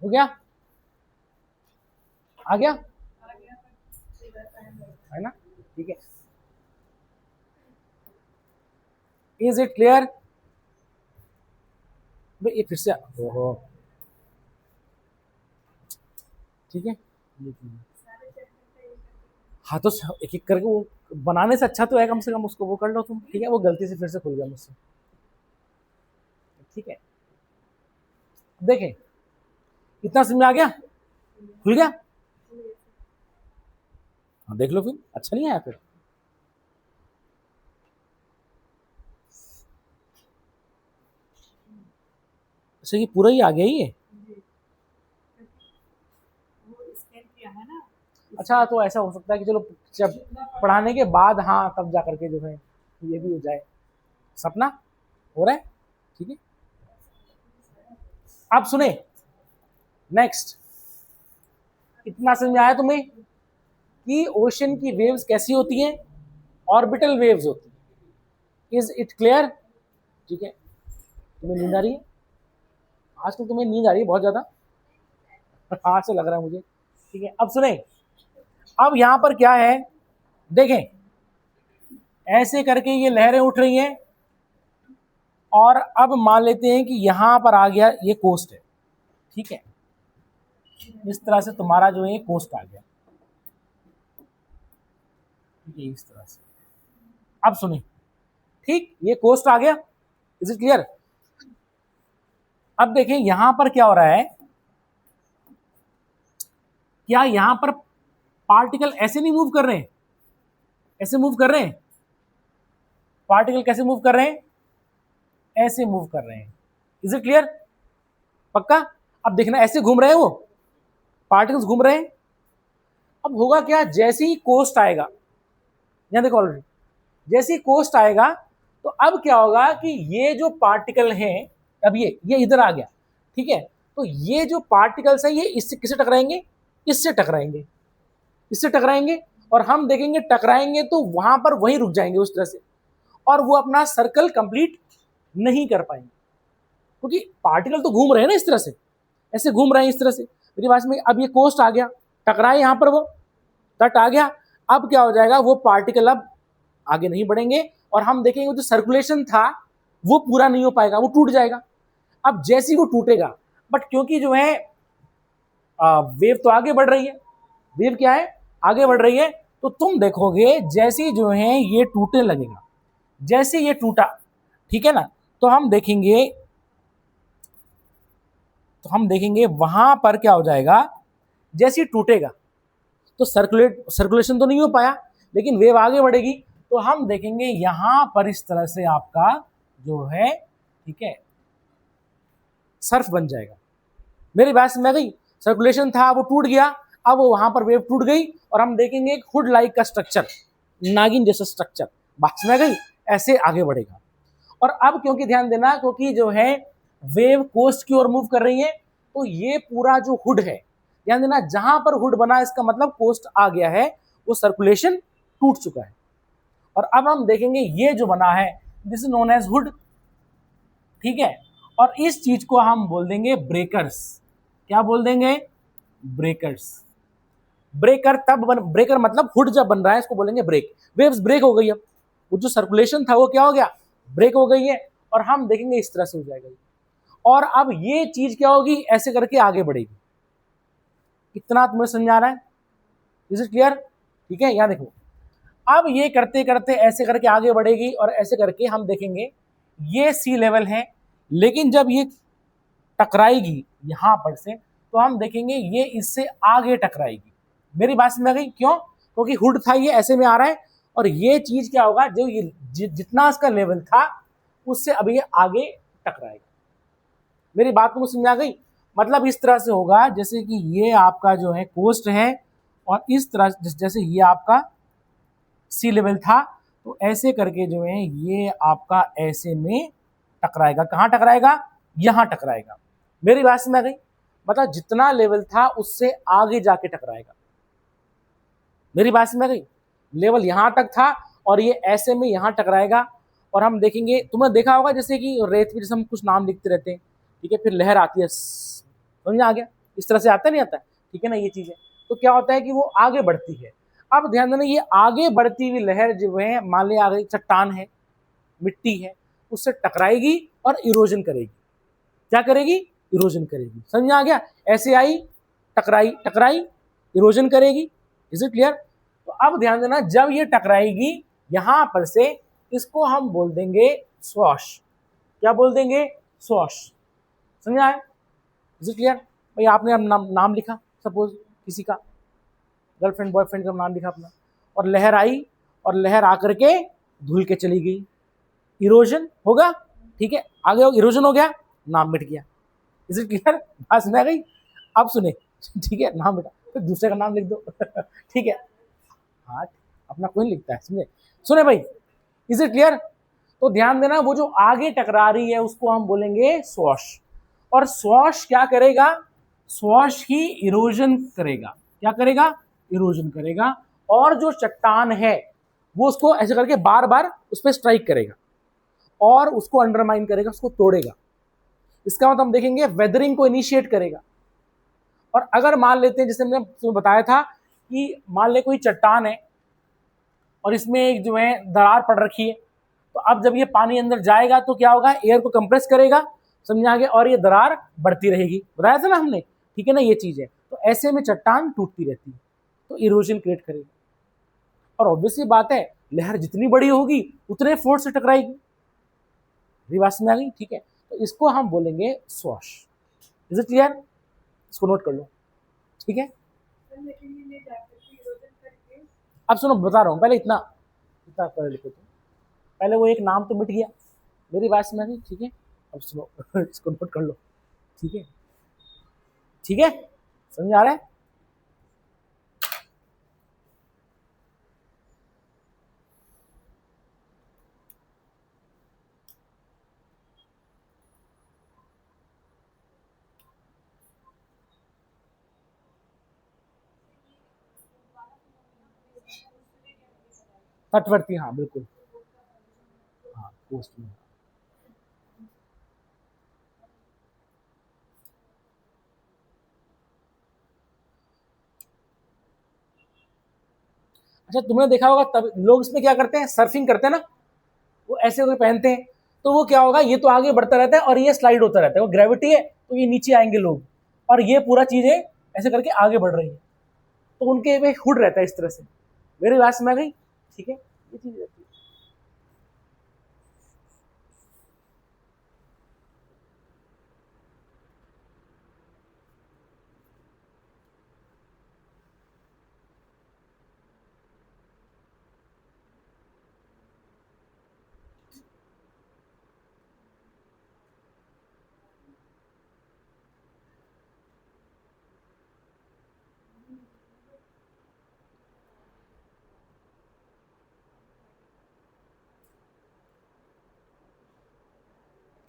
हो गया? आ गया है ना? ठीक है, इज इट क्लियर? ये फिर से, ओहो, ठीक है, हाँ तो एक एक करके वो बनाने से अच्छा तो है कम से कम उसको वो कर लो तुम, ठीक है? वो गलती से फिर से खुल गया मुझसे, ठीक है? देखें, इतना समझ में आ गया? खुल गया? हाँ देख लो, फिर अच्छा नहीं आया फिर? अच्छा, ये पूरा ही आ गया ये? अच्छा, तो ऐसा हो सकता है कि चलो जब पढ़ाने के बाद, हाँ तब जा करके जो है ये भी हो जाए, सपना हो रहा है, ठीक है? आप सुने, नेक्स्ट, इतना समझ में आया तुम्हें कि ओशन की वेव्स कैसी होती हैं? ऑर्बिटल वेव्स होती है। Is it clear? ठीक है, तुम्हें नींद आ रही है आजकल? तुम्हें नींद आ रही है बहुत ज्यादा, आज से लग रहा है मुझे, ठीक है? अब सुने, अब यहां पर क्या है, देखें, ऐसे करके ये लहरें उठ रही हैं, और अब मान लेते हैं कि यहां पर आ गया ये कोस्ट है, ठीक है? इस तरह से तुम्हारा जो है कोस्ट आ गया, ठीक है, इस तरह से। अब सुनिए, ठीक, ये कोस्ट आ गया, इज इट क्लियर? अब देखें यहां पर क्या हो रहा है, क्या यहां पर पार्टिकल ऐसे नहीं मूव कर रहे हैं, ऐसे मूव कर रहे हैं? पार्टिकल कैसे मूव कर रहे हैं? ऐसे मूव कर रहे हैं, इज इट क्लियर? पक्का? अब देखना, ऐसे घूम रहे हैं वो पार्टिकल्स, घूम रहे हैं। अब होगा क्या, जैसे ही कोस्ट आएगा, यहां देखो ऑलरेडी, जैसे ही कोस्ट आएगा तो अब क्या होगा कि ये जो पार्टिकल हैं, अब ये इधर आ गया, ठीक है? तो ये जो पार्टिकल्स हैं ये इससे किससे टकराएंगे? इससे टकराएंगे, इससे टकराएंगे, और हम देखेंगे टकराएंगे तो वहां पर वहीं रुक जाएंगे उस तरह से, और वो अपना सर्कल कंप्लीट नहीं कर पाएंगे, क्योंकि पार्टिकल तो घूम रहे हैं ना इस तरह से, ऐसे घूम रहे हैं इस तरह से, मेरी बात में। अब ये कोस्ट आ गया, टकराए यहां पर, वो तट आ गया, अब क्या हो जाएगा, वो पार्टिकल अब आगे नहीं बढ़ेंगे, और हम देखेंगे जो सर्कुलेशन था वो पूरा नहीं हो पाएगा, वो टूट जाएगा। अब जैसे ही वो टूटेगा, बट क्योंकि जो है वेव तो आगे बढ़ रही है, वेव क्या है, आगे बढ़ रही है, तो तुम देखोगे जैसे जो है ये टूटने लगेगा, जैसे ये टूटा, ठीक है ना, तो हम देखेंगे वहां पर क्या हो जाएगा, जैसे ही टूटेगा तो सर्कुलेशन तो नहीं हो पाया, लेकिन वेव आगे बढ़ेगी, तो हम देखेंगे यहां पर इस तरह से आपका जो है, ठीक है, सर्फ बन जाएगा। मेरी बात समझ गई? सर्कुलेशन था वो टूट गया, अब वो वहां पर वेव टूट गई, और हम देखेंगे एक हुड लाइक का स्ट्रक्चर, नागिन जैसा स्ट्रक्चर, बात समझ गई? ऐसे आगे बढ़ेगा। और अब क्योंकि ध्यान देना, क्योंकि जो है वेव कोस्ट की ओर मूव कर रही है, तो ये पूरा जो हुड है, ध्यान देना, जहां पर हुड बना इसका मतलब कोस्ट आ गया है, वो सर्कुलेशन टूट चुका है। और अब हम देखेंगे ये जो बना है, this is known as hood, ठीक है? और इस चीज को हम बोल देंगे ब्रेकर्स। क्या बोल देंगे? ब्रेकर्स। ब्रेकर मतलब हुड जब बन रहा है इसको बोलेंगे ब्रेक। वेव्स ब्रेक हो गई, अब वो जो सर्कुलेशन था वो क्या हो गया, ब्रेक हो गई है, और हम देखेंगे इस तरह से हो जाएगा, और अब ये चीज क्या होगी, ऐसे करके आगे बढ़ेगी, कितना तुम्हें समझ आ रहा है? Is it clear? ठीक है, यहाँ देखो, अब ये करते करते ऐसे करके आगे बढ़ेगी और ऐसे करके हम देखेंगे ये सी लेवल है, लेकिन जब ये टकराएगी यहां पर से तो हम देखेंगे ये इससे आगे टकराएगी। मेरी बात समझ में आ गई? क्यों? क्योंकि हुड था ये ऐसे में आ रहा है और ये चीज क्या होगा, जो ये जितना इसका लेवल था उससे अभी ये आगे टकराएगा। मेरी बात को समझ में आ गई? मतलब इस तरह से होगा जैसे कि ये आपका जो है कोस्ट है और इस तरह जैसे ये आपका सी लेवल था, तो ऐसे करके जो है ये आपका ऐसे में टकराएगा। कहाँ टकराएगा? यहां टकराएगा। मेरी बात समझ में आ गई? मतलब जितना लेवल था उससे आगे जाके टकराएगा। मेरी बात समझ में आ गई? लेवल यहां तक था और ये ऐसे में यहां टकराएगा और हम देखेंगे, तुमने देखा होगा जैसे कि रेत में जैसे हम कुछ नाम लिखते रहते हैं, ठीक है, फिर लहर आती है, समझ में आ गया? इस तरह से आता नहीं आता? ठीक है ना, ये चीज है। तो क्या होता है कि वो आगे बढ़ती है। अब ध्यान देना, ये आगे बढ़ती हुई लहर जो है, मान लिया आगे चट्टान है, मिट्टी है, उससे टकराएगी और इरोजन करेगी। क्या करेगी? इरोजन करेगी। समझ में आ गया? ऐसे आई, टकराई, टकराई, इरोजन करेगी। Is it clear? तो अब ध्यान देना, जब ये टकराएगी यहां पर से, इसको हम बोल देंगे स्वॉश। क्या बोल देंगे? स्वॉश। समझ आया? Is it clear? भाई आपने नाम लिखा, सपोज किसी का गर्लफ्रेंड बॉयफ्रेंड का नाम लिखा अपना, और लहर आई और लहर आकर के धुल के चली गई, इरोजन होगा। ठीक है, आगे इरोजन हो गया, नाम मिट गया। Is it clear? बात समझ आ गई? अब सुने, ठीक है, नाम मिटा फिर दूसरे का नाम लिख दो। ठीक है, हाँ, अपना कोई लिखता है, समझे? सुने भाई, इज इट क्लियर? तो ध्यान देना, वो जो आगे टकरा रही है उसको हम बोलेंगे स्वॉश। और स्वॉश क्या करेगा? स्वॉश ही इरोजन करेगा। क्या करेगा? इरोजन करेगा। और जो चट्टान है वो उसको ऐसे करके बार बार उस पर स्ट्राइक करेगा और उसको अंडरमाइन करेगा, उसको तोड़ेगा। इसका मतलब हम देखेंगे वेदरिंग को इनिशिएट करेगा। और अगर मान लेते हैं, जैसे मैंने तुम्हें बताया था कि मान ले कोई चट्टान है और इसमें एक जो है दरार पड़ रखी है, तो अब जब ये पानी अंदर जाएगा तो क्या होगा? एयर को कंप्रेस करेगा, समझ आ गया, और ये दरार बढ़ती रहेगी। बताया था ना हमने, ठीक है ना, ये चीज है। तो ऐसे में चट्टान टूटती रहती है, तो इरोजन क्रिएट करेगी। और ऑब्वियसली बात है, लहर जितनी बड़ी होगी उतने फोर्स से टकराएगी। बात में आ गई? ठीक है, तो इसको हम बोलेंगे स्वॉश। Is it clear? इसको नोट कर लो, ठीक है। अब सुनो, बता रहा हूं, पहले इतना इतना पढ़ लिखो तुम। पहले वो एक नाम तो मिट गया, मेरी बात में आ गई, ठीक है। अब सुनो, इसको नोट कर लो, ठीक है, ठीक है, समझ आ रहा है? तटवर्ती, हाँ बिल्कुल, हाँ कोस्ट में। अच्छा, तुमने देखा होगा तब लोग इसमें क्या करते हैं, सर्फिंग करते हैं ना, वो ऐसे होकर पहनते हैं, तो वो क्या होगा, ये तो आगे बढ़ता रहता है और ये स्लाइड होता रहता है, वो ग्रेविटी है, तो ये नीचे आएंगे लोग, और ये पूरा चीजें ऐसे करके आगे बढ़ रही है, तो उनके पे हुड रहता है इस तरह से। मेरी बात समझ गई? ठीक है, ये चीज रहती है।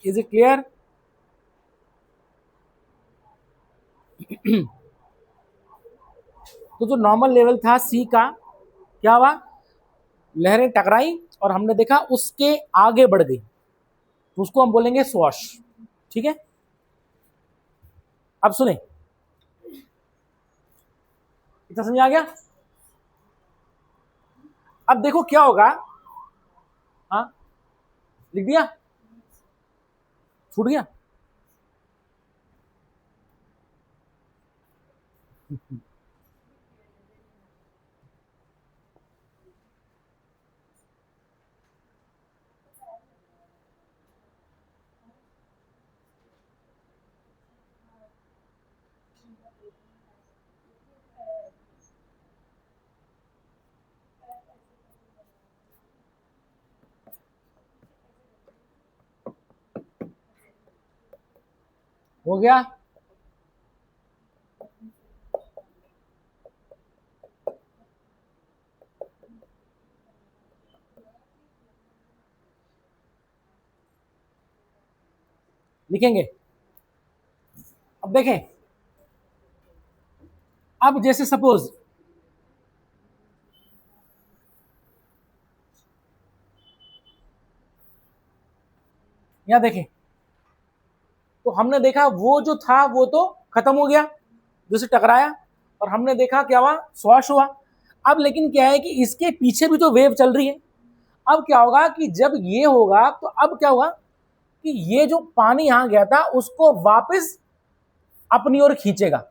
Is it clear? तो जो नॉर्मल लेवल था सी का, क्या हुआ? लहरें टकराई और हमने देखा उसके आगे बढ़ गई, तो उसको हम बोलेंगे स्वॉश। ठीक है, अब सुने, इतना समझ आ गया? अब देखो क्या होगा। हाँ, लिख दिया? छूट गया? हो गया? लिखेंगे। अब देखें, अब जैसे सपोज यहां देखें, तो हमने देखा वो जो था वो तो खत्म हो गया, जिससे टकराया, और हमने देखा क्या हुआ, स्वॉश हुआ। अब लेकिन क्या है कि इसके पीछे भी तो वेव चल रही है। अब क्या होगा कि जब ये होगा तो अब क्या होगा कि ये जो पानी यहां गया था उसको वापस अपनी ओर खींचेगा।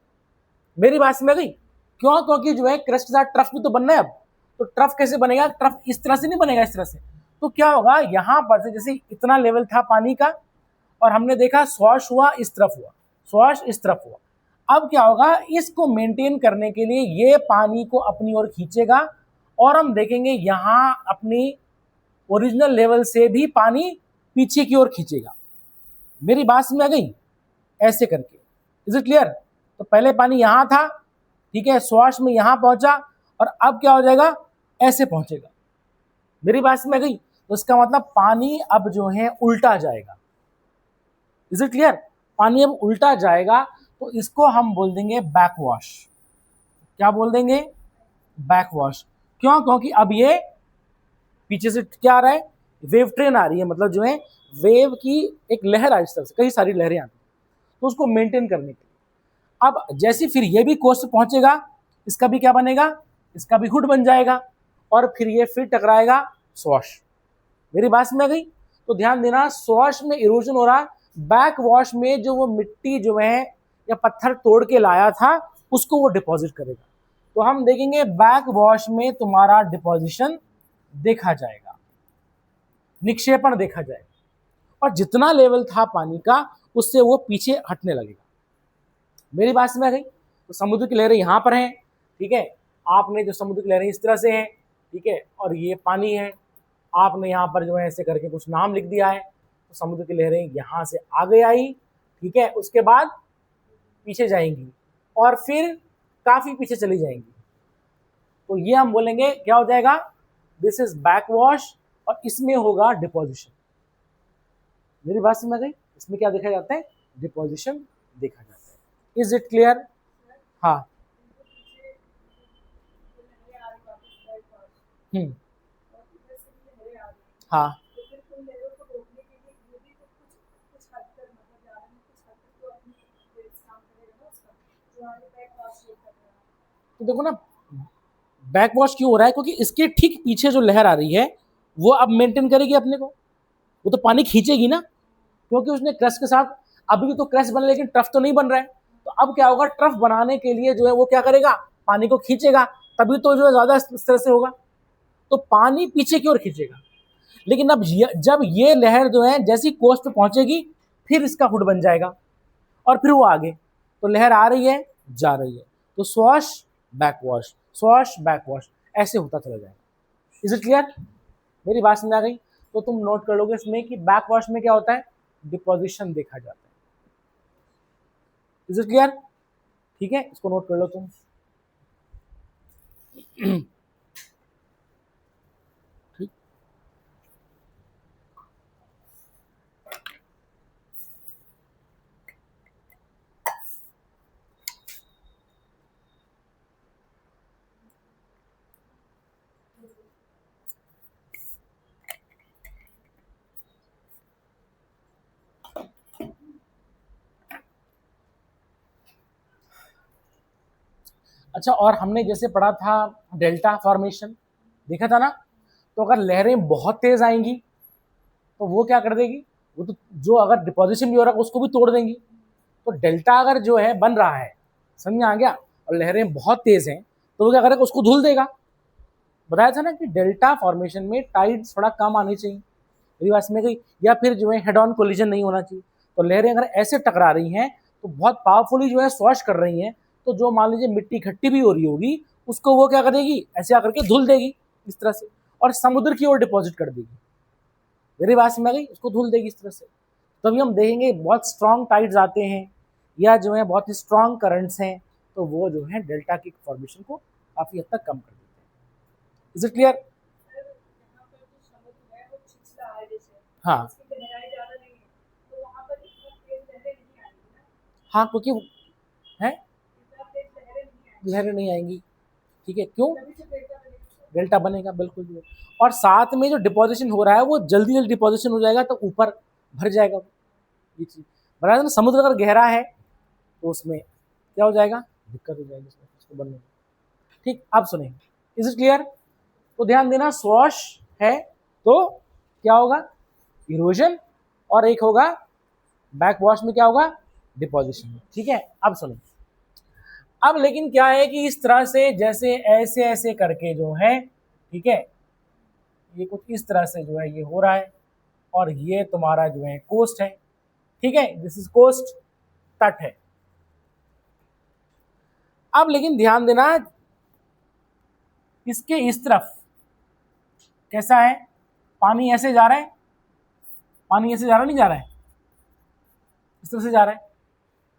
मेरी बात समझ गई? क्यों? क्योंकि जो है क्रस्ट के साथ ट्रफ भी तो बनना है। अब तो ट्रफ कैसे बनेगा? ट्रफ इस तरह से नहीं बनेगा, इस तरह से। तो क्या होगा, यहां पर से जैसे इतना लेवल था पानी का, और हमने देखा स्वॉश हुआ, इस तरफ हुआ, स्वॉश इस तरफ हुआ। अब क्या होगा, इसको मेंटेन करने के लिए ये पानी को अपनी ओर खींचेगा, और हम देखेंगे यहां अपनी ओरिजिनल लेवल से भी पानी पीछे की ओर खींचेगा। मेरी बात समझ आ गई? ऐसे करके, इज इट क्लियर? तो पहले पानी यहां था, ठीक है, स्वॉश में यहां पहुंचा, और अब क्या हो जाएगा, ऐसे पहुंचेगा। मेरी बात समझ आ गई? तो इसका मतलब पानी अब जो है उल्टा जाएगा। Is it clear? पानी अब उल्टा जाएगा, तो इसको हम बोल देंगे बैक वॉश। क्या बोल देंगे? Back wash. क्यों? क्योंकि अब ये पीछे से क्या आ रहा है, वेव ट्रेन आ रही है, मतलब जो है वेव की एक लहर आ, इस तरफ से कई सारी लहरें आती, तो उसको मेंटेन करने के लिए। अब जैसे फिर ये भी कोस्ट पहुंचेगा, इसका भी क्या बनेगा, इसका भी हुड बन जाएगा, और फिर ये फिर टकराएगा स्वॉश। मेरी बात समझ गई? तो ध्यान देना, स्वॉश में इरोजन हो रहा है, बैक वॉश में जो वो मिट्टी जो है या पत्थर तोड़ के लाया था उसको वो डिपॉजिट करेगा। तो हम देखेंगे बैक वॉश में तुम्हारा डिपॉजिशन देखा जाएगा, निक्षेपण देखा जाएगा, और जितना लेवल था पानी का उससे वो पीछे हटने लगेगा। मेरी बात समझ गई? तो समुद्र की लहरें यहां पर हैं, ठीक है, आपने जो समुद्र की लहरें इस तरह से हैं, ठीक है, और ये पानी है, आपने यहाँ पर जो है ऐसे करके कुछ नाम लिख दिया है, तो समुद्र की लहरें यहाँ से आगे आई, ठीक है, उसके बाद पीछे जाएंगी, और फिर काफी पीछे चली जाएंगी। तो ये हम बोलेंगे क्या हो जाएगा, दिस इज बैक वॉश, और इसमें होगा डिपोजिशन। मेरी बात समझ गई? इसमें क्या देखा जाता है, डिपोजिशन देखा जाता है। Is it clear? हाँ। हम्म। हाँ। तो देखो ना, बैक वॉश क्यों हो रहा है, क्योंकि इसके ठीक पीछे जो लहर आ रही है वो अब मेंटेन करेगी अपने को, वो तो पानी खींचेगी ना, क्योंकि उसने क्रस्ट के साथ, अभी भी तो क्रस्ट बना लेकिन ट्रफ तो नहीं बन रहा है। तो अब क्या होगा, ट्रफ बनाने के लिए जो है वो क्या करेगा, पानी को खींचेगा, तभी तो जो है ज्यादा इस तरह से होगा, तो पानी पीछे की ओर खींचेगा। लेकिन अब जब ये लहर जो है जैसी कोस्ट पे पहुंचेगी, फिर इसका हुड बन जाएगा, और फिर वो आगे, तो लहर आ रही है, जा रही है, तो swash back wash, swash back wash, ऐसे होता चला जाएगा। Is it clear? मेरी बात समझ आ गई? तो तुम नोट कर लोगे इसमें कि बैक वॉश में क्या होता है, डिपोजिशन देखा जाता है। Is it clear? ठीक है, इसको नोट कर लो तुम। ठीक। अच्छा, और हमने जैसे पढ़ा था डेल्टा फॉर्मेशन, देखा था ना, तो अगर लहरें बहुत तेज आएंगी तो वो क्या कर देगी, वो तो जो अगर डिपोजिशन भी हो रहा है उसको भी तोड़ देंगी। तो डेल्टा अगर जो है बन रहा है, समझ में आ गया, और और लहरें बहुत तेज हैं तो वो क्या करेगा, उसको धुल देगा। बताया था ना कि डेल्टा फॉर्मेशन में टाइड थोड़ा कम आनी चाहिए, मेरी बात में गई, या फिर जो है हेड ऑन कोलिजन नहीं होना चाहिए। तो लहरें अगर ऐसे टकरा रही हैं तो बहुत पावरफुली जो है स्वॉश कर रही हैं, तो जो मान लीजिए मिट्टी इकट्ठी भी हो रही होगी उसको वो क्या करेगी, ऐसे आकर के धुल देगी इस तरह से, और समुद्र की ओर डिपॉजिट कर देगी। मेरी बात में गई, उसको धुल देगी इस तरह से। तभी हम देखेंगे बहुत स्ट्रॉन्ग टाइड्स आते हैं या जो है बहुत ही स्ट्रॉन्ग करंट्स हैं, तो वो जो है डेल्टा की फॉर्मेशन को काफी हद तक कम कर देते हैं। Is it clear? हाँ हाँ, क्योंकि है लहरें नहीं आएंगी, ठीक है, क्यों? डेल्टा बनेगा, बिल्कुल भी। और साथ में जो डिपोजिशन हो रहा है वो जल्दी जल्दी डिपोजिशन हो जाएगा, तो ऊपर भर जाएगा ये चीज। बता ना, समुद्र अगर गहरा है तो उसमें क्या हो जाएगा, दिक्कत हो जाएगी उसको बनने में। ठीक, अब सुने, इज इट क्लियर? तो ध्यान देना, स्वॉश है तो क्या होगा, इरोजन, और एक होगा बैक वॉश में क्या होगा, डिपोजिशन। ठीक है, अब सुनो, अब लेकिन क्या है कि इस तरह से जैसे ऐसे ऐसे करके जो है, ठीक है, ये कुछ इस तरह से जो है ये हो रहा है, और ये तुम्हारा जो है कोस्ट है, ठीक है, दिस इज कोस्ट, तट है। अब लेकिन ध्यान देना, इसके इस तरफ कैसा है, पानी ऐसे जा रहा है, पानी ऐसे जा रहा नहीं जा रहा है, इस तरह से जा रहा है,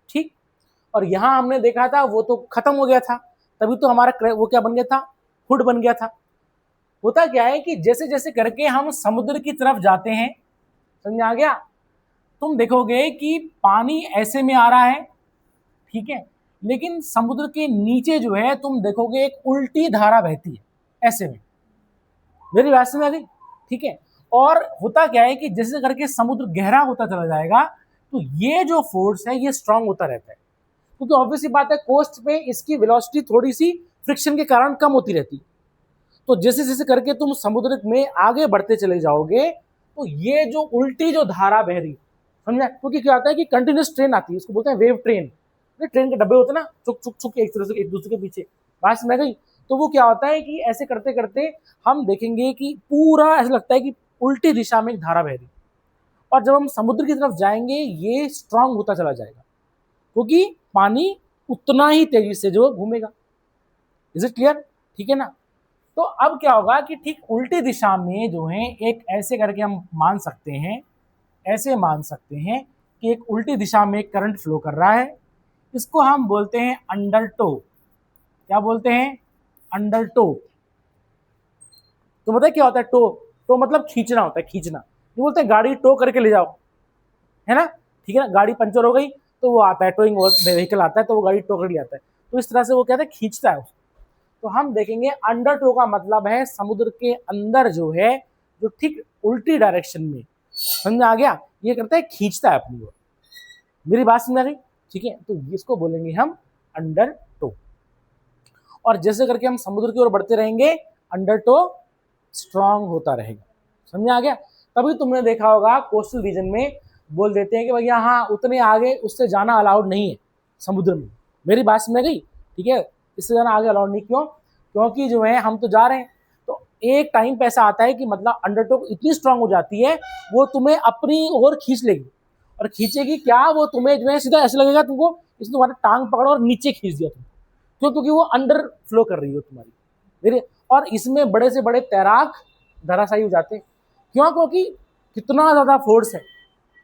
ठीक। और यहां हमने देखा था वो तो खत्म हो गया था, तभी तो हमारा वो क्या बन गया था, हुड बन गया था। होता क्या है कि जैसे जैसे करके हम समुद्र की तरफ जाते हैं, समझ आ गया, तुम देखोगे कि पानी ऐसे में आ रहा है, ठीक है, लेकिन समुद्र के नीचे जो है तुम देखोगे एक उल्टी धारा बहती है ऐसे में। मेरी बात समझ आ गई? ठीक है। और होता क्या है कि जैसे करके समुद्र गहरा होता चला जाएगा तो ये जो फोर्स है ये स्ट्रांग होता रहता है, क्योंकि ऑब्वियसली बात है कोस्ट पे इसकी वेलोसिटी थोड़ी सी फ्रिक्शन के कारण कम होती रहती है। तो जैसे जैसे करके तुम समुद्र में आगे बढ़ते चले जाओगे तो ये जो उल्टी जो धारा बह रही, समझा, क्योंकि क्या होता है कि कंटिन्यूस ट्रेन आती है, इसको बोलते हैं वेव ट्रेन। ट्रेन के डब्बे होते हैं ना, चुक चुक चुक एक तरह से एक दूसरे के पीछे, बात समझ गई? तो वो क्या होता है कि ऐसे करते करते हम देखेंगे कि पूरा ऐसा लगता है कि उल्टी दिशा में एक धारा बह रही, और जब हम समुद्र की तरफ जाएंगे ये स्ट्रांग होता चला जाएगा, क्योंकि पानी उतना ही तेजी से जो घूमेगा। Is it clear? ठीक है ना। तो अब क्या होगा कि ठीक उल्टी दिशा में जो है एक ऐसे करके हम मान सकते हैं, ऐसे मान सकते हैं कि एक उल्टी दिशा में करंट फ्लो कर रहा है, इसको हम बोलते हैं अंडरटो। क्या बोलते हैं? अंडरटो। तो पता है क्या होता है टो? टो मतलब खींचना होता है, खींचना। ये बोलते हैं गाड़ी टो करके ले जाओ, है ना, ठीक है ना, गाड़ी पंचर हो गई तो वो आता है, टोइंग व्हीकल आता है तो वो गाड़ी टो कर ले आता है, तो इस तरह से वो कहते हैं खींचता है। तो हम देखेंगे अंडर टो का मतलब है समुद्र के अंदर जो है, जो ठीक उल्टी डायरेक्शन में, समझ आ गया, ये करता है खींचता है अपनी ओर। मेरी बात समझ आ गई? ठीक है, तो इसको बोलेंगे हम अंडर टो। और जैसे करके हम समुद्र की ओर बढ़ते रहेंगे अंडर टो स्ट्रांग होता रहेगा, समझ आ गया। तभी तुमने देखा होगा कोस्टल रीजन में बोल देते हैं कि भैया हाँ उतने आगे उससे जाना अलाउड नहीं है समुद्र में। मेरी बात समझ गई? ठीक है, इससे जाना आगे अलाउड नहीं, क्यों? क्योंकि जो है हम तो जा रहे हैं, तो एक टाइम पे ऐसा आता है कि मतलब अंडरटो इतनी स्ट्रांग हो जाती है वो तुम्हें अपनी ओर खींच लेगी, और खींचेगी क्या, वो तुम्हें जो है सीधा ऐसे लगेगा तुमको इसने तुम्हारा टांग पकड़ा और नीचे खींच दिया तुम, क्यों? क्योंकि वो अंडर फ्लो कर रही हो तुम्हारी, मेरे। और इसमें बड़े से बड़े तैराक धराशायी हो जाते हैं, क्यों? क्योंकि कितना ज्यादा फोर्स है,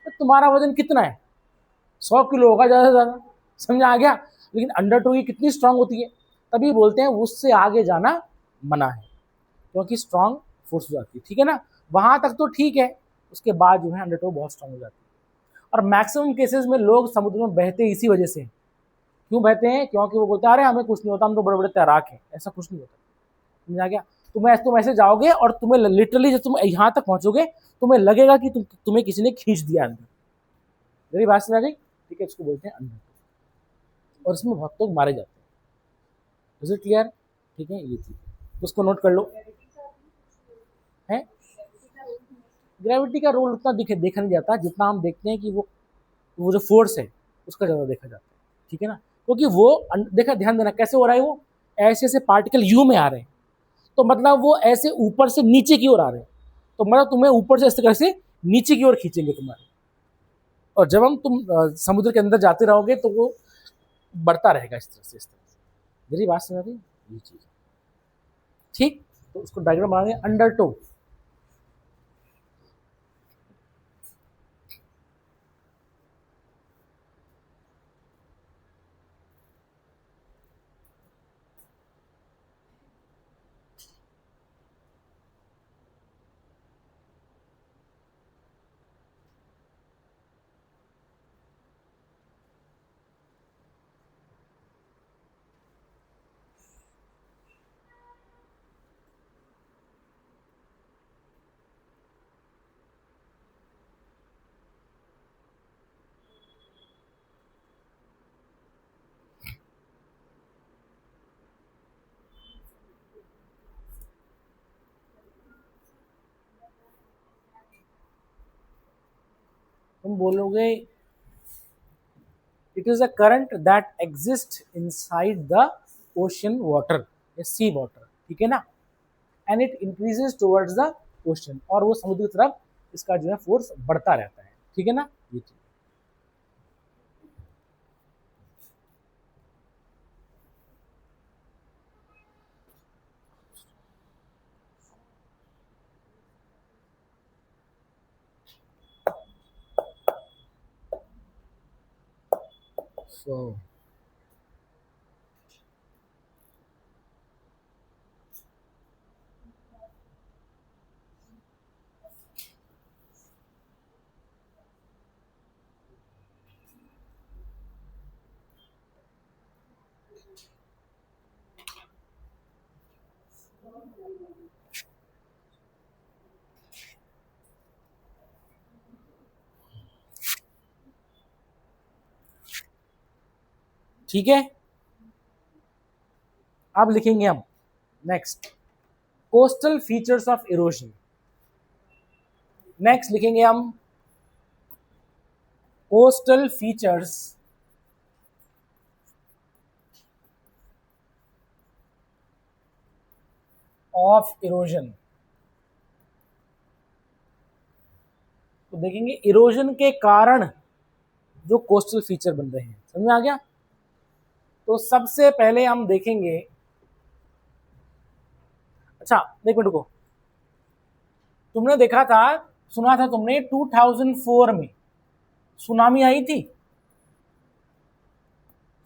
तो तुम्हारा वजन कितना है, 100 किलो होगा ज्यादा से ज्यादा, समझ आ गया। लेकिन अंडर टू की कितनी स्ट्रांग होती है, तभी बोलते हैं उससे आगे जाना मना है, क्योंकि स्ट्रांग फोर्स हो जाती है, ठीक है ना। वहां तक तो ठीक है, उसके बाद जो है अंडर टू बहुत स्ट्रांग हो जाती है। और मैक्सिमम केसेस में लोग समुद्र में बहते इसी वजह से। क्यों बहते हैं? क्योंकि वो बोलते हैं अरे हमें कुछ नहीं होता, हम तो बड़े बड़े तैराक हैं। ऐसा कुछ नहीं होता, समझ आ गया। तुम ऐसे जाओगे और तुम्हें लिटरली जब तुम यहाँ तक पहुंचोगे तुम्हें लगेगा कि तुम्हें किसी ने खींच दिया अंदर। मेरी बात समझ आ गई? ठीक है, इसको बोलते हैं अंडर, और इसमें बहुत लोग मारे जाते हैं। Is it clear? ठीक है, ये चीज उसको नोट कर लो। है ग्रेविटी का रोल उतना देखा नहीं जाता जितना हम देखते हैं कि वो जो फोर्स है उसका ज़्यादा देखा जाता है, ठीक है ना। क्योंकि वो देखा, ध्यान देना कैसे हो रहा है, वो ऐसे ऐसे पार्टिकल यू में आ रहे हैं, तो मतलब वो ऐसे ऊपर से नीचे की ओर आ रहे हैं, तो मतलब तुम्हें ऊपर से इस तरह से नीचे की ओर खींचेंगे तुम्हारे। और जब हम तुम समुद्र के अंदर जाते रहोगे तो वो बढ़ता रहेगा इस तरह से, इस तरह से। मेरी बात समझ रही, ये चीज ठीक। तो उसको डायग्राम बना देंगे, अंडर टो। तुम बोलोगे it is a current that exist inside the ocean water या सी वाटर, ठीक है ना, and it increases towards the ocean, और वो समुद्र की तरफ इसका जो है फोर्स बढ़ता रहता है, ठीक है ना, ये चीज। So, ठीक है, अब लिखेंगे हम next coastal features of erosion. Next लिखेंगे हम कोस्टल फीचर्स ऑफ इरोजन। तो देखेंगे इरोजन के कारण जो कोस्टल फीचर बन रहे हैं, समझ में आ गया। तो सबसे पहले हम देखेंगे, अच्छा देख मिनट को, तुमने देखा था, सुना था तुमने 2004 में सुनामी आई थी,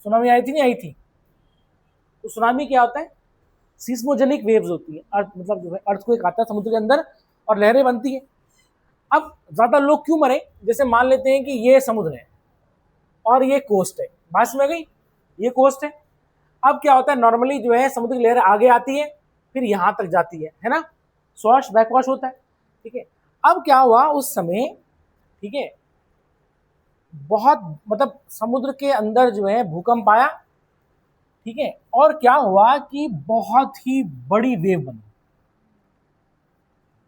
सुनामी आई थी नहीं आई थी। तो सुनामी क्या होता है, सीस्मोजेनिक वेव्स होती है, अर्थ मतलब जो है अर्थक्वेक आता है समुद्र के अंदर और लहरें बनती है। अब ज्यादा लोग क्यों मरे, जैसे मान लेते हैं कि ये समुद्र है और ये कोस्ट है, बात समझ गई, ये कोस्ट है। अब क्या होता है, नॉर्मली जो है समुद्र की लहर आगे आती है फिर यहां तक जाती है ना, स्वॉश बैकवॉश होता है, ठीक है। अब क्या हुआ उस समय, ठीक है, बहुत मतलब समुद्र के अंदर जो है भूकंप आया, ठीक है, और क्या हुआ कि बहुत ही बड़ी वेव बनी,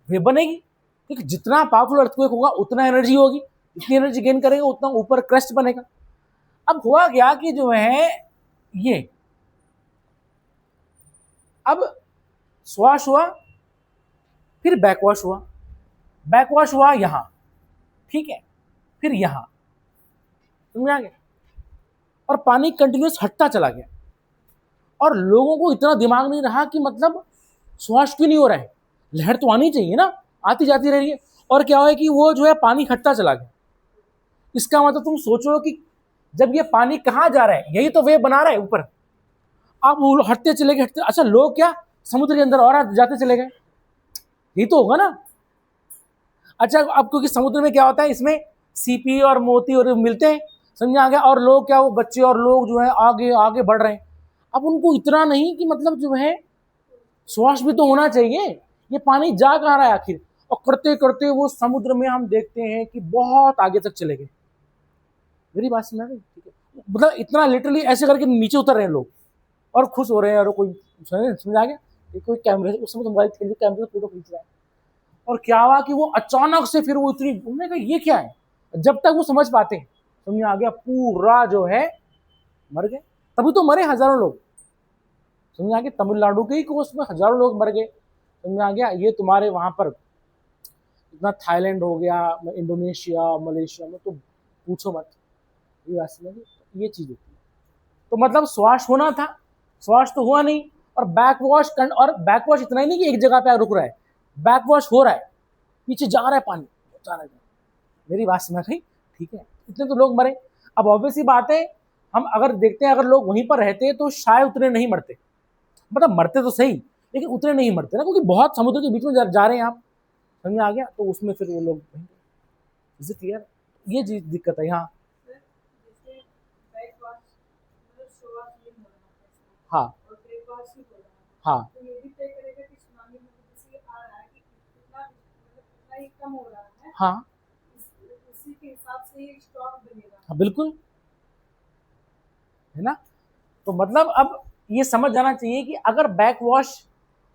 वेव बनेगी, ठीक है, जितना पावरफुल अर्थक्वेक होगा उतना एनर्जी होगी, जितनी एनर्जी गेन करेगा उतना ऊपर क्रस्ट बनेगा। अब हुआ क्या कि जो है ये अब स्वॉश हुआ फिर बैकवॉश हुआ, बैकवॉश हुआ यहां, ठीक है, फिर यहां, समझ आ गया, और पानी कंटिन्यूस हटता चला गया, और लोगों को इतना दिमाग नहीं रहा कि मतलब स्वॉश क्यों नहीं हो रहा है, लहर तो आनी चाहिए ना, आती जाती रह रही है, और क्या हुआ कि वो जो है पानी हटता चला गया। इसका मतलब तुम सोचो कि जब ये पानी कहाँ जा रहा है, यही तो वेव बना रहा है ऊपर, अब वो हटते चले गए, हटते, अच्छा लोग क्या समुद्र के अंदर और जाते चले गए, यही तो होगा ना। अच्छा अब क्योंकि समुद्र में क्या होता है, इसमें सीपी और मोती और मिलते हैं, समझ आ गया, और लोग क्या, वो बच्चे और लोग जो है आगे आगे बढ़ रहे हैं। अब उनको इतना नहीं कि मतलब जो है श्वास भी तो होना चाहिए, ये पानी जा कहाँ रहा है आखिर, और करते करते वो समुद्र में हम देखते हैं कि बहुत आगे तक चले गए। मेरी बात समझ रही, ठीक है, मतलब इतना लिटरली ऐसे करके नीचे उतर रहे हैं लोग और खुश हो रहे हैं, और कोई समझ आ गया, कोई कैमरे उस समय मोबाइल खेल कैमरे से फोटो खींच रहा है, और क्या हुआ कि वो अचानक से फिर वो इतनी, उन्होंने कहा ये क्या है, जब तक वो समझ पाते, समझ आ गया, पूरा जो है मर गए, तभी तो मरे हजारों लोग, समझ आ गया। तमिलनाडु के ही कोस्ट में हजारों लोग मर गए, समझ आ गया। ये तुम्हारे वहां पर इतना थाईलैंड हो गया, इंडोनेशिया, मलेशिया में तो पूछो मत, ये वैसे में ये चीज होती है। तो मतलब स्वाश होना था, स्वाश तो हुआ नहीं। और बैकवॉश इतना ही नहीं कि एक जगह पे रुक रहा है, बैकवॉश हो रहा है, पीछे जा रहा है पानी, जा रहा है। मेरी बात समझ रही, ठीक है। इतने तो लोग मरे। अब ऑब्वियसली बात है, हम अगर देखते हैं, अगर लोग वहीं पर रहते तो शायद उतने नहीं मरते, मतलब मरते तो सही लेकिन उतने नहीं मरते ना, क्योंकि बहुत समुद्र के बीच में जा रहे हैं आप, समझ आ गया। तो उसमें फिर वो लोग, इज इट क्लियर? ये दिक्कत है यहाँ। हाँ हाँ हाँ हाँ, बिल्कुल, है ना। तो मतलब अब ये समझ जाना चाहिए कि अगर बैक वॉश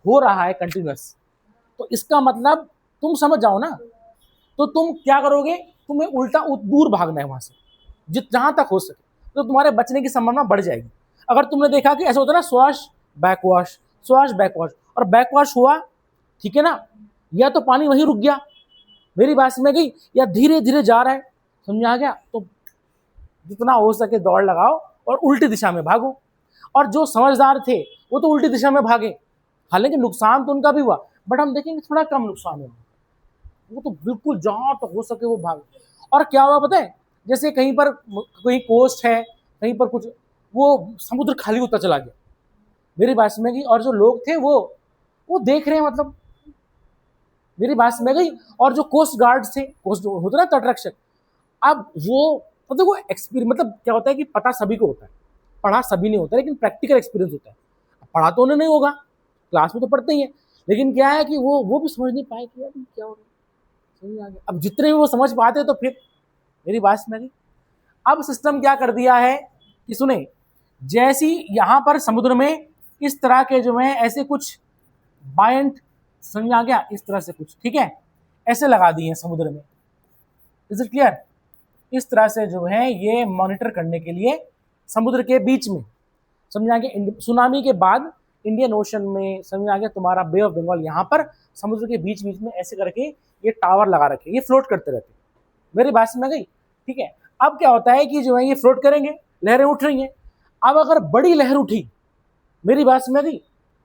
हो रहा है कंटिन्यूस, तो इसका मतलब तुम समझ जाओ ना, तो तुम क्या करोगे, तुम्हें उल्टा दूर भागना है वहां से, जहां तक हो सके, तो तुम्हारे बचने की संभावना बढ़ जाएगी। अगर तुमने देखा कि ऐसा होता है ना, स्वाश बैकवॉश, स्वाश बैकवॉश, और बैकवॉश हुआ, ठीक है ना, या तो पानी वहीं रुक गया, मेरी बात में गई, या धीरे धीरे जा रहा है, समझ आ गया। तो जितना हो सके दौड़ लगाओ और उल्टी दिशा में भागो। और जो समझदार थे वो तो उल्टी दिशा में भागे, हालांकि नुकसान तो उनका भी हुआ, बट हम देखेंगे थोड़ा कम नुकसान हुआ, वो तो बिल्कुल जहां तक हो सके वो भागे। और क्या हुआ पता है, जैसे कहीं पर कोई कोस्ट है, कहीं पर कुछ, वो समुद्र खाली होता चला गया, मेरी बात में गई। और जो लोग थे वो देख रहे हैं, मतलब मेरी बात में गई। और जो कोस्ट गार्ड थे, कोस्ट होते ना तटरक्षक, अब वो मतलब वो एक्सपीरियंस, मतलब क्या होता है कि पता सभी को होता है, पढ़ा सभी नहीं होता, लेकिन प्रैक्टिकल एक्सपीरियंस होता है। पढ़ा तो उन्हें नहीं होगा, क्लास में तो पढ़ते ही है, लेकिन क्या है कि वो भी समझ नहीं पाए कि यार क्या हो रहा है, समझ आ गया। अब जितने भी वो समझ पाते तो फिर, मेरी बात समझ गई। अब सिस्टम क्या कर दिया है कि सुने, जैसी यहां पर समुद्र में इस तरह के जो है ऐसे कुछ बायंट, समझ आ गया, इस तरह से कुछ, ठीक है, ऐसे लगा दिए हैं समुद्र में, इज इट क्लियर। इस तरह से जो है ये मॉनिटर करने के लिए समुद्र के बीच में, समझ आ गया। सुनामी के बाद इंडियन ओशन में, समझ आ गया, तुम्हारा बे ऑफ बंगाल, यहाँ पर समुद्र के बीच बीच में ऐसे करके ये टावर लगा रखे, ये फ्लोट करते रहते, मेरी बात समझ गई, ठीक है। अब क्या होता है कि जो है ये फ्लोट करेंगे, लहरें उठ रही हैं। अब अगर बड़ी लहर उठी, मेरी बात समझ गई,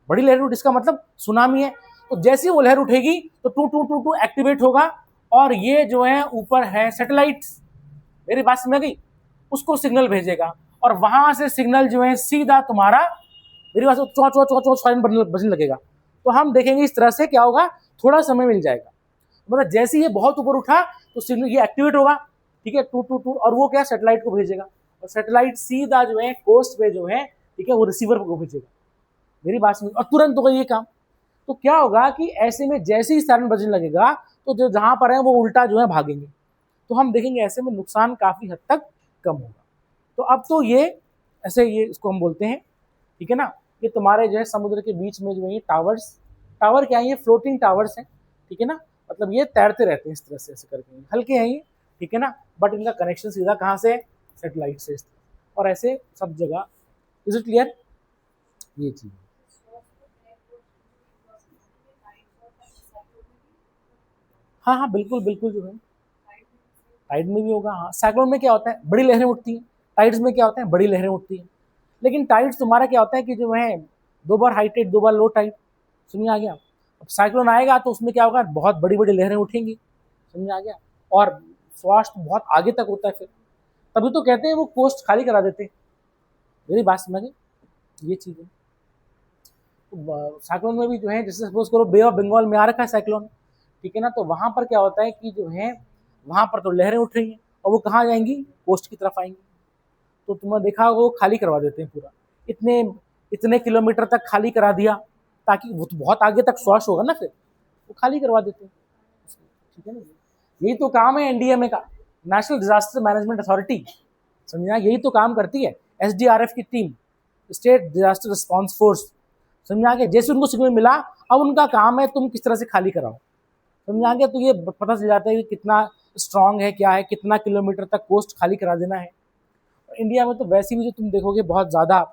बड़ी लहर उठी, इसका मतलब सुनामी है। तो जैसे वो लहर उठेगी तो to to to to activate होगा, और ये जो है ऊपर है सैटेलाइट्स, मेरी बात समझ गई, उसको सिग्नल भेजेगा, और वहां से सिग्नल जो है सीधा तुम्हारा, मेरी बात चौ चौ चौ चौ साइन बजने लगेगा। तो हम देखेंगे इस तरह से क्या होगा, थोड़ा समय मिल जाएगा, मतलब जैसे ये बहुत ऊपर उठा तो सिग्नल ये एक्टिवेट होगा, ठीक है, टू टू टू, और वो क्या सैटेलाइट को भेजेगा, और सैटेलाइट सीधा जो है कोस्ट पे जो है, ठीक है, वो रिसीवर को भेजेगा, मेरी बात समझ, और तुरंत होगा ये काम। तो क्या होगा कि ऐसे में जैसे ही सायरन बजने लगेगा, तो जो जहां पर है वो उल्टा जो है भागेंगे, तो हम देखेंगे ऐसे में नुकसान काफी हद तक कम होगा। तो अब तो ये ऐसे, ये इसको हम बोलते हैं, ठीक है ना, ये तुम्हारे जो है समुद्र के बीच में जो है टावर्स, टावर क्या है, ये फ्लोटिंग टावर्स हैं, ठीक है ना, मतलब ये तैरते रहते हैं इस तरह से, ऐसे करके, हल्के हैं ये, ठीक है ना, बट इनका कनेक्शन सीधा कहाँ से, सेटेलाइट से, और ऐसे सब जगह। Is it clear? ये चीज, हाँ हाँ बिल्कुल बिल्कुल, जो है टाइड में भी होगा। हाँ, साइक्लोन में क्या होता है, बड़ी लहरें उठती हैं, टाइड्स में क्या होता है, बड़ी लहरें उठती हैं। लेकिन टाइड्स तुम्हारा क्या होता है कि जो है दो बार हाई टाइड, दो बार लो टाइड, समझ आ गया। अब साइक्लोन आएगा तो उसमें क्या होगा, बहुत बड़ी बड़ी लहरें उठेंगी, समझ आ गया, और स्वास्थ्य बहुत आगे तक होता है फिर, तभी तो कहते हैं वो कोस्ट खाली करा देते हैं, मेरी बात समझे, ये चीज़ है। तो साइक्लोन में भी जो है, जैसे सपोज करो बे ऑफ बंगाल में आ रखा है साइक्लोन, ठीक है ना, तो वहां पर क्या होता है कि जो है वहां पर तो लहरें उठ रही हैं, और वो कहाँ जाएंगी, कोस्ट की तरफ आएंगी। तो तुमने देखा वो खाली करवा देते हैं पूरा, इतने इतने किलोमीटर तक खाली करा दिया, ताकि वो तो बहुत आगे तक स्वाश होगा ना, फिर वो खाली करवा देते हैं, ठीक है ना। यही तो काम है एनडीएमए का, नेशनल डिजास्टर मैनेजमेंट अथॉरिटी, समझना, यही तो काम करती है एसडीआरएफ की team, state disaster response force, समझ आ गया। जैसे उनको सिग्नल मिला, अब उनका काम है तुम किस तरह से खाली कराओ, समझ आ गया। तो ये पता चल जाता है कि कितना स्ट्रांग है, क्या है, कितना किलोमीटर तक कोस्ट खाली करा देना है। इंडिया में तो वैसे भी जो तुम देखोगे बहुत ज़्यादा,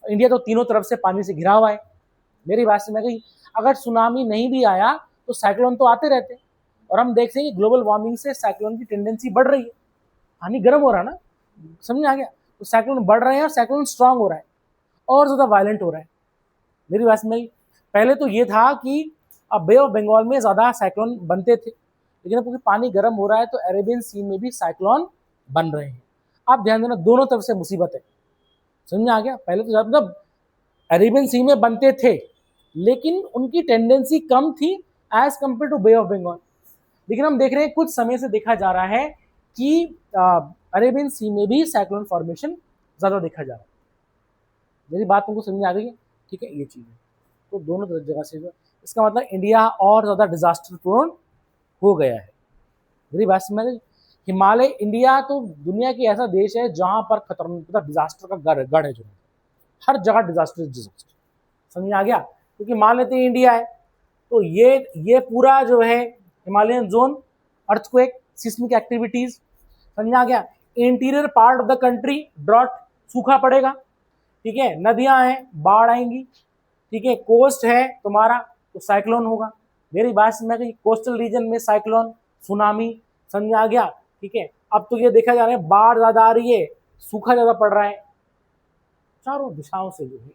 इंडिया तो तीनों तरफ से पानी से घिरा हुआ है। मेरी बात से मैं कही, अगर सुनामी नहीं भी आया तो साइक्लोन तो आते रहते, और हम देखते हैं कि ग्लोबल वार्मिंग से साइक्लोन की टेंडेंसी बढ़ रही है, पानी गर्म हो रहा है ना, समझ में आ गया, तो साइक्लोन बढ़ रहे हैं और साइक्लोन स्ट्रांग हो रहा है और ज़्यादा वायलेंट हो रहा है। मेरी बात में पहले तो ये था कि अब बे ऑफ बंगाल में ज़्यादा साइक्लोन बनते थे, लेकिन अब क्योंकि पानी गर्म हो रहा है तो अरेबियन सी में भी साइक्लोन बन रहे हैं। आप ध्यान देना, दोनों तरफ से मुसीबत है, समझ में आ गया। पहले तो मतलब अरेबियन सी में बनते थे लेकिन उनकी टेंडेंसी कम थी as compare to bay of Bengal, लेकिन हम देख रहे हैं कुछ समय से देखा जा रहा है कि अरेबियन सी में भी साइक्लोन फॉर्मेशन ज़्यादा देखा जा रहा है। मेरी बात तुमको समझ में आ गई है? ठीक है, ये चीज़ है। तो दोनों जगह से इसका मतलब इंडिया और ज़्यादा डिजास्टर प्रोन हो गया है। मेरी बात समझ में, हिमालय, इंडिया तो दुनिया की ऐसा देश है जहाँ पर खतरनाक डिजास्टर का गढ़ है, जो हर जगह डिजास्टर समझ में आ गया। क्योंकि मान लेते हैं इंडिया है तो ये पूरा जो है Himalayan zone, earthquake, seismic activities, समझ में आ गया। Interior part of the country drought, सूखा पड़ेगा, ठीक है, नदियां हैं, बाढ़ आएंगी, ठीक है, कोस्ट है तुम्हारा तो साइक्लोन होगा। मेरी बात समझ में, कोस्टल रीजन में साइक्लोन, सुनामी, समझ में आ गया, ठीक है। अब तो ये देखा जा रहा है बाढ़ ज्यादा आ रही है, सूखा ज्यादा पड़ रहा है, चारों दिशाओं से जो है,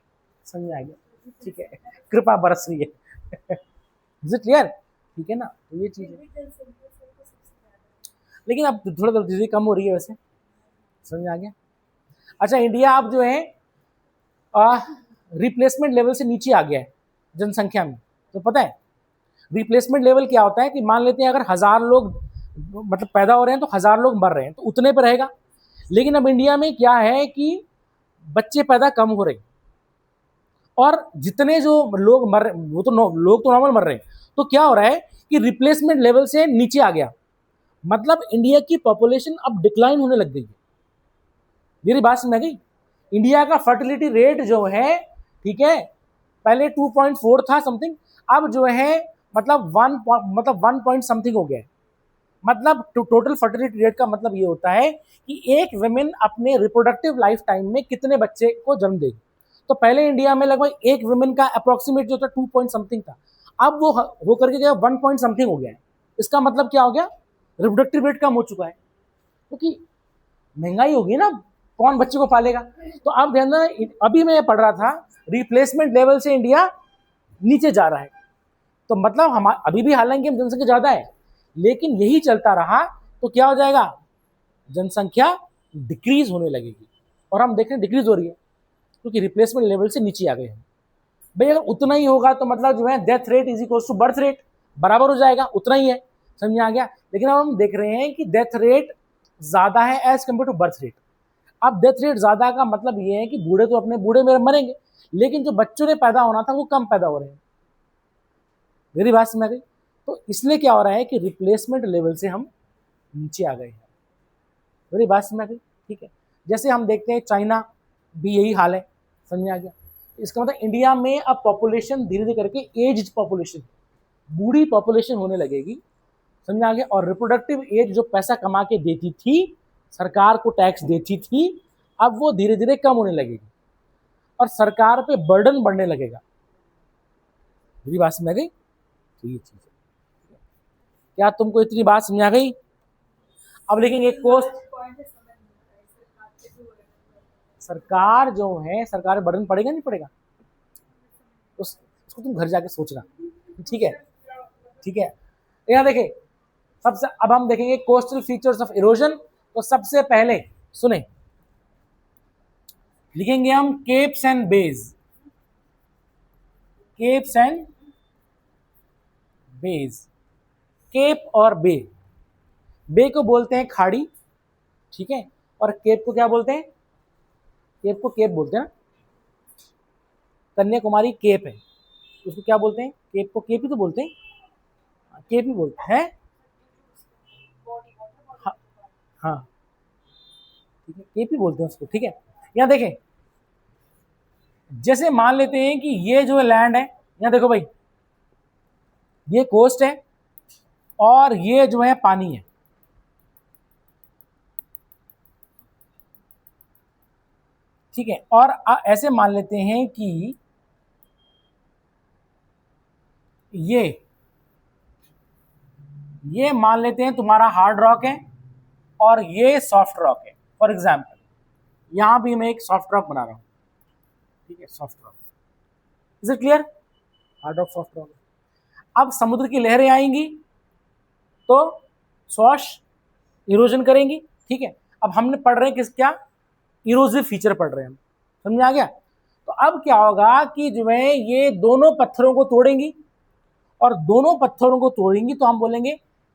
समझ में आ गया, ठीक है, कृपा बरस रही है। Is it clear? ठीक है ना, तो ये चीज है, लेकिन अब थोड़ा तेजी कम हो रही है वैसे, समझ में आ गया। अच्छा, इंडिया अब जो है रिप्लेसमेंट लेवल से नीचे आ गया है जनसंख्या में। तो पता है रिप्लेसमेंट लेवल क्या होता है कि मान लेते हैं अगर 1000 लोग मतलब पैदा हो रहे हैं तो 1000 लोग मर रहे हैं, तो उतने पर रहेगा। लेकिन अब इंडिया में क्या है कि बच्चे पैदा कम हो रहे हैं और जितने जो लोग मर रहे वो तो लोग तो नॉर्मल मर रहे हैं, तो क्या हो रहा है कि रिप्लेसमेंट लेवल से नीचे आ गया, मतलब इंडिया की पॉपुलेशन अब डिक्लाइन होने लग गई है। मेरी बात समझ गई? इंडिया का फर्टिलिटी रेट जो है, ठीक है, पहले 2.4 था समथिंग, अब जो है मतलब 1 पॉइंट समथिंग हो गया है। मतलब टोटल फर्टिलिटी रेट का मतलब ये होता है कि एक वुमेन अपने रिप्रोडक्टिव लाइफ टाइम में कितने बच्चे को जन्म देगी। तो पहले इंडिया में लगभग एक वुमेन का अप्रोक्सीमेट जो था 2 पॉइंट समथिंग था, अब वो होकर के 1 पॉइंट समथिंग हो गया है। इसका मतलब क्या हो गया, रिप्रोडक्टिव रेट कम हो चुका है, क्योंकि महंगाई होगी ना, कौन बच्चे को पालेगा। तो आप ध्यान देना, अभी मैं पढ़ रहा था रिप्लेसमेंट लेवल से इंडिया नीचे जा रहा है, तो मतलब हम अभी भी हालांकि हम जनसंख्या ज्यादा है, लेकिन यही चलता रहा तो क्या हो जाएगा, जनसंख्या डिक्रीज होने लगेगी। और हम देख रहे हैं डिक्रीज हो रही है क्योंकि रिप्लेसमेंट लेवल से नीचे आ गए हैं। भाई अगर उतना ही होगा तो मतलब जो है death rate is equal to birth rate, बराबर हो जाएगा, उतना ही है, समझ में आ गया। लेकिन अब हम देख रहे हैं कि डेथ रेट ज्यादा है as compare to birth rate. अब डेथ रेट ज्यादा का मतलब ये है कि बूढ़े तो अपने बूढ़े में मरेंगे, लेकिन जो बच्चों ने पैदा होना था वो कम पैदा हो रहे हैं। मेरी बात समझ गई? तो इसलिए क्या हो रहा है कि रिप्लेसमेंट लेवल से हम नीचे आ गए हैं। मेरी बात समझ गई? ठीक है, जैसे हम देखते हैं चाइना भी यही हाल है, समझ में आ गया। इसका मतलब इंडिया में अब पॉपुलेशन धीरे धीरे करके एज पॉपुलेशन, बूढ़ी पॉपुलेशन होने लगेगी, समझ में आ गया। और रिप्रोडक्टिव एज जो पैसा कमा के देती थी, सरकार को टैक्स देती थी, अब वो धीरे धीरे कम होने लगेगी और सरकार पे बर्डन बढ़ने लगेगा। मेरी बात समझ गई? तो ये चीज है, क्या तुमको इतनी बात समझ आ गई? अब देखेंगे कोस्ट, सरकार जो है, सरकार बर्डन पड़ेगा नहीं पड़ेगा, उसको तुम घर जाके सोचना, ठीक है, ठीक है। यहाँ देखें, सबसे अब हम देखेंगे कोस्टल फीचर्स ऑफ इरोजन। तो सबसे पहले सुने, लिखेंगे हम capes and bays, capes and bays. Cape और बे, बे को बोलते हैं खाड़ी, ठीक है, और केप को क्या बोलते हैं, केप को केप बोलते हैं ना, कन्याकुमारी केप है, उसको क्या बोलते हैं, केप को केप ही तो बोलते हैं, केप ही बोलते हैं, हाँ, हाँ, ठीक है, केप ही बोलते हैं उसको, ठीक है। यहाँ देखें, जैसे मान लेते हैं कि ये जो लैंड है, यहाँ देखो भाई, ये कोस्ट है और ये जो है पानी है, ठीक है। और ऐसे मान लेते हैं कि ये मान लेते हैं तुम्हारा हार्ड रॉक है और ये सॉफ्ट रॉक है। फॉर एग्जाम्पल यहां भी मैं एक सॉफ्ट रॉक बना रहा हूं, ठीक है, soft rock. Is it clear? Hard rock, soft rock. अब समुद्र की लहरें आएंगी तो स्वॉश इरोजन करेंगी, ठीक है। अब हमने पढ़ रहे हैं किस, क्या इरोजिव फीचर पढ़ रहे हैं हम, समझ आ गया? तो अब क्या होगा कि जो है ये दोनों पत्थरों को तोड़ेंगी और दोनों पत्थरों को तोड़ेंगी तो हम बोलेंगे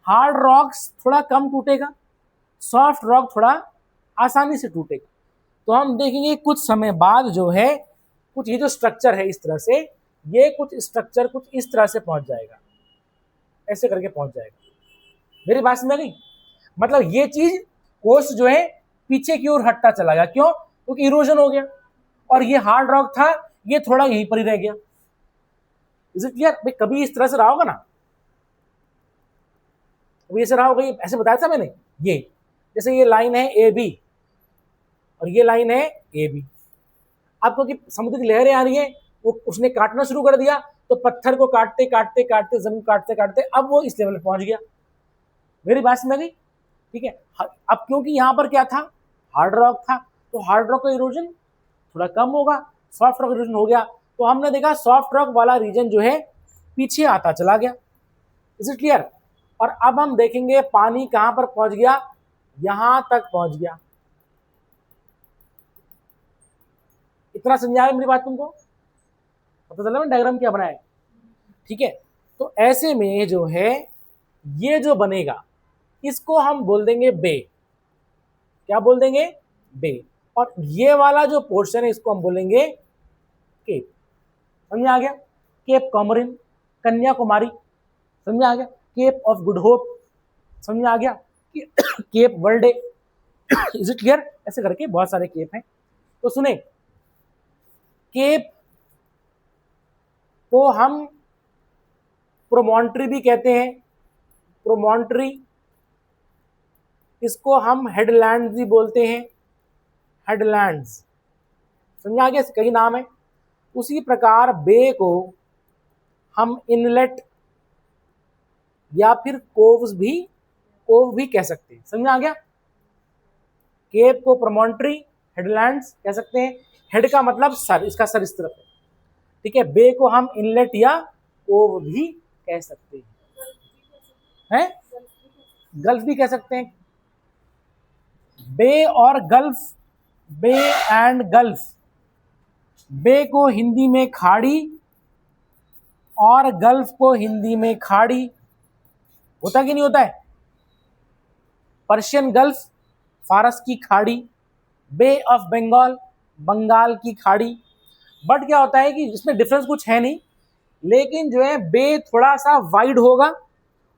हार्ड रॉक्स थोड़ा कम टूटेगा, सॉफ्ट रॉक थोड़ा आसानी से टूटेगा। तो हम देखेंगे कुछ समय बाद जो है कुछ ये जो स्ट्रक्चर है इस तरह से, ये कुछ स्ट्रक्चर कुछ इस तरह से पहुंच जाएगा, ऐसे करके पहुंच जाएगा। मेरी बात समझ गई? मतलब ये चीज कोर्स जो है पीछे की ओर हटता चला गया, क्यों? क्योंकि इरोजन हो गया और ये हार्ड रॉक था, ये थोड़ा यहीं पर ही रह गया। Is it clear? भाई कभी इस तरह से रहा होगा ना, कभी ऐसे रहा होगा, ऐसे बताया था मैंने। ये जैसे ये लाइन है ए बी और ये लाइन है ए बी। अब क्योंकि समुद्र की लहरें आ रही है, वो उसने काटना शुरू कर दिया, तो पत्थर को काटते काटते काटते, जमीन काटते काटते अब वो इस लेवल पे पहुंच गया। मेरी बात समझ गई? ठीक है। अब क्योंकि यहां पर क्या था, हार्ड रॉक था, तो हार्ड रॉक का इरोजन थोड़ा कम होगा, सॉफ्ट रॉक इरोजन हो गया। तो हमने देखा सॉफ्ट रॉक वाला रीजन जो है पीछे आता चला गया। Is it clear? और अब हम देखेंगे पानी कहां पर पहुंच गया, यहां तक पहुंच गया। इतना समझा है मेरी बात तुमको? पता चला मैं डायग्राम क्या बनाया? ठीक है। तो ऐसे में जो है ये जो बनेगा इसको हम बोल देंगे बे। क्या बोल देंगे? बे। और ये वाला जो पोर्शन है इसको हम बोलेंगे केप। समझ आ गया? केप कॉमरिन, कन्याकुमारी, समझ आ गया? केप ऑफ गुड होप, समझ आ गया? केप वर्ल्डे। Is it clear? ऐसे करके बहुत सारे केप हैं। तो सुने, केप को हम प्रोमोंट्री भी कहते हैं, प्रोमोंट्री। इसको हम हेडलैंड भी बोलते हैं, हेडलैंड्स। समझ आ गया? कई नाम है। उसी प्रकार बे को हम इनलेट या फिर कोव भी कह सकते हैं। समझ आ गया? केप को प्रोमोंट्री, हेडलैंड्स कह सकते हैं। हेड का मतलब सर, इसका सर इस तरफ है, ठीक है। बे को हम इनलेट या कोव भी कह सकते हैं, गल्फ भी कह सकते हैं। बे और गल्फ, बे एंड गल्फ। बे को हिंदी में खाड़ी और गल्फ को हिंदी में खाड़ी। होता कि नहीं होता है? पर्शियन गल्फ, फारस की खाड़ी, बे ऑफ बंगाल, बंगाल की खाड़ी। बट क्या होता है कि इसमें डिफरेंस कुछ है नहीं, लेकिन जो है बे थोड़ा सा वाइड होगा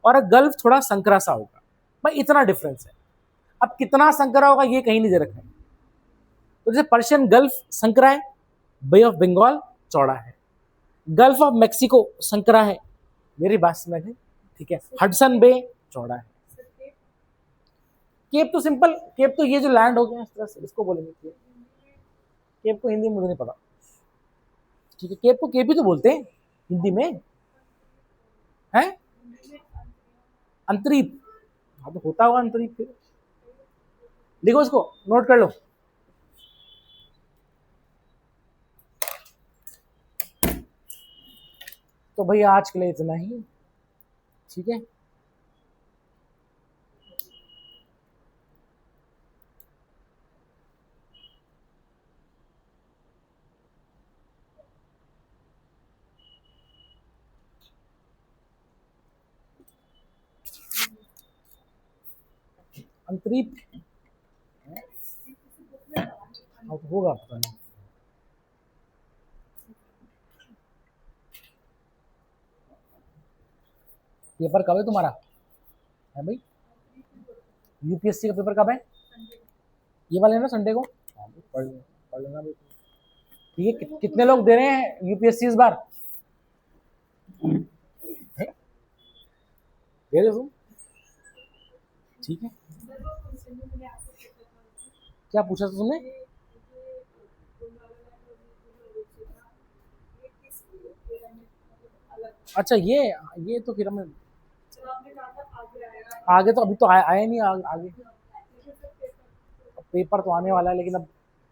और गल्फ थोड़ा संकरा सा होगा, भाई इतना डिफरेंस है। अब कितना संकरा होगा ये कहीं नहीं दे रखा है। तो जैसे पर्शियन गल्फ संकरा है, बे ऑफ बंगाल चौड़ा है, गल्फ ऑफ मेक्सिको संकरा है। मेरी बात समझ में? ठीक है। हडसन बे चौड़ा है। केप तो सिंपल, केप तो ये जो लैंड हो गया इस तरह से, इसको बोलेंगे केप। केप को हिंदी में मुझे नहीं पता, ठीक है। केप को केप ही तो बोलते हैं हिंदी में, है अंतरीप। हाँ तो होता होगा अंतरीप। फिर लिखो, इसको नोट कर लो। तो भैया आज के लिए इतना ही, ठीक है। अंतरीप हाँ, तो होगा, पता नहीं। पेपर कब है तुम्हारा? है भाई, यूपीएससी का पेपर कब है? ये वाले ना संडे को? हाँ भाई, पढ़ लेना भाई। ठीक है। कितने लोग दे रहे हैं यूपीएससी इस बार? दे रहे तुम? ठीक है। क्या पूछा था तुमने? अच्छा ये तो फिर हमें आगे तो अभी तो आया नहीं आगे पेपर तो आने वाला है, लेकिन अब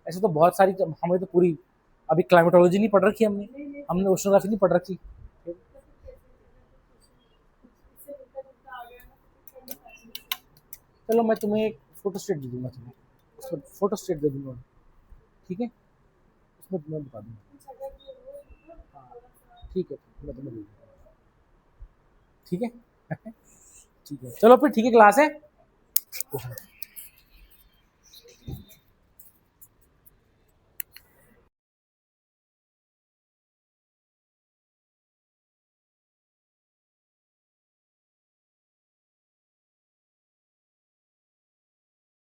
ऐसे तो बहुत सारी हमें तो पूरी अभी क्लाइमेटोलॉजी नहीं पढ़ रखी हमने, हमने ओशनोग्राफी नहीं पढ़ रखी। चलो मैं तुम्हें एक फोटो स्टेट दे दूंगा, तुम्हें उसमें फोटो स्टेट दे दूंगा, ठीक है, उसमें तुम्हें बता दूंगा। हाँ ठीक है, मैं तुम्हें दे दूंगा, ठीक है। ठीक है चलो फिर, ठीक है, क्लास है।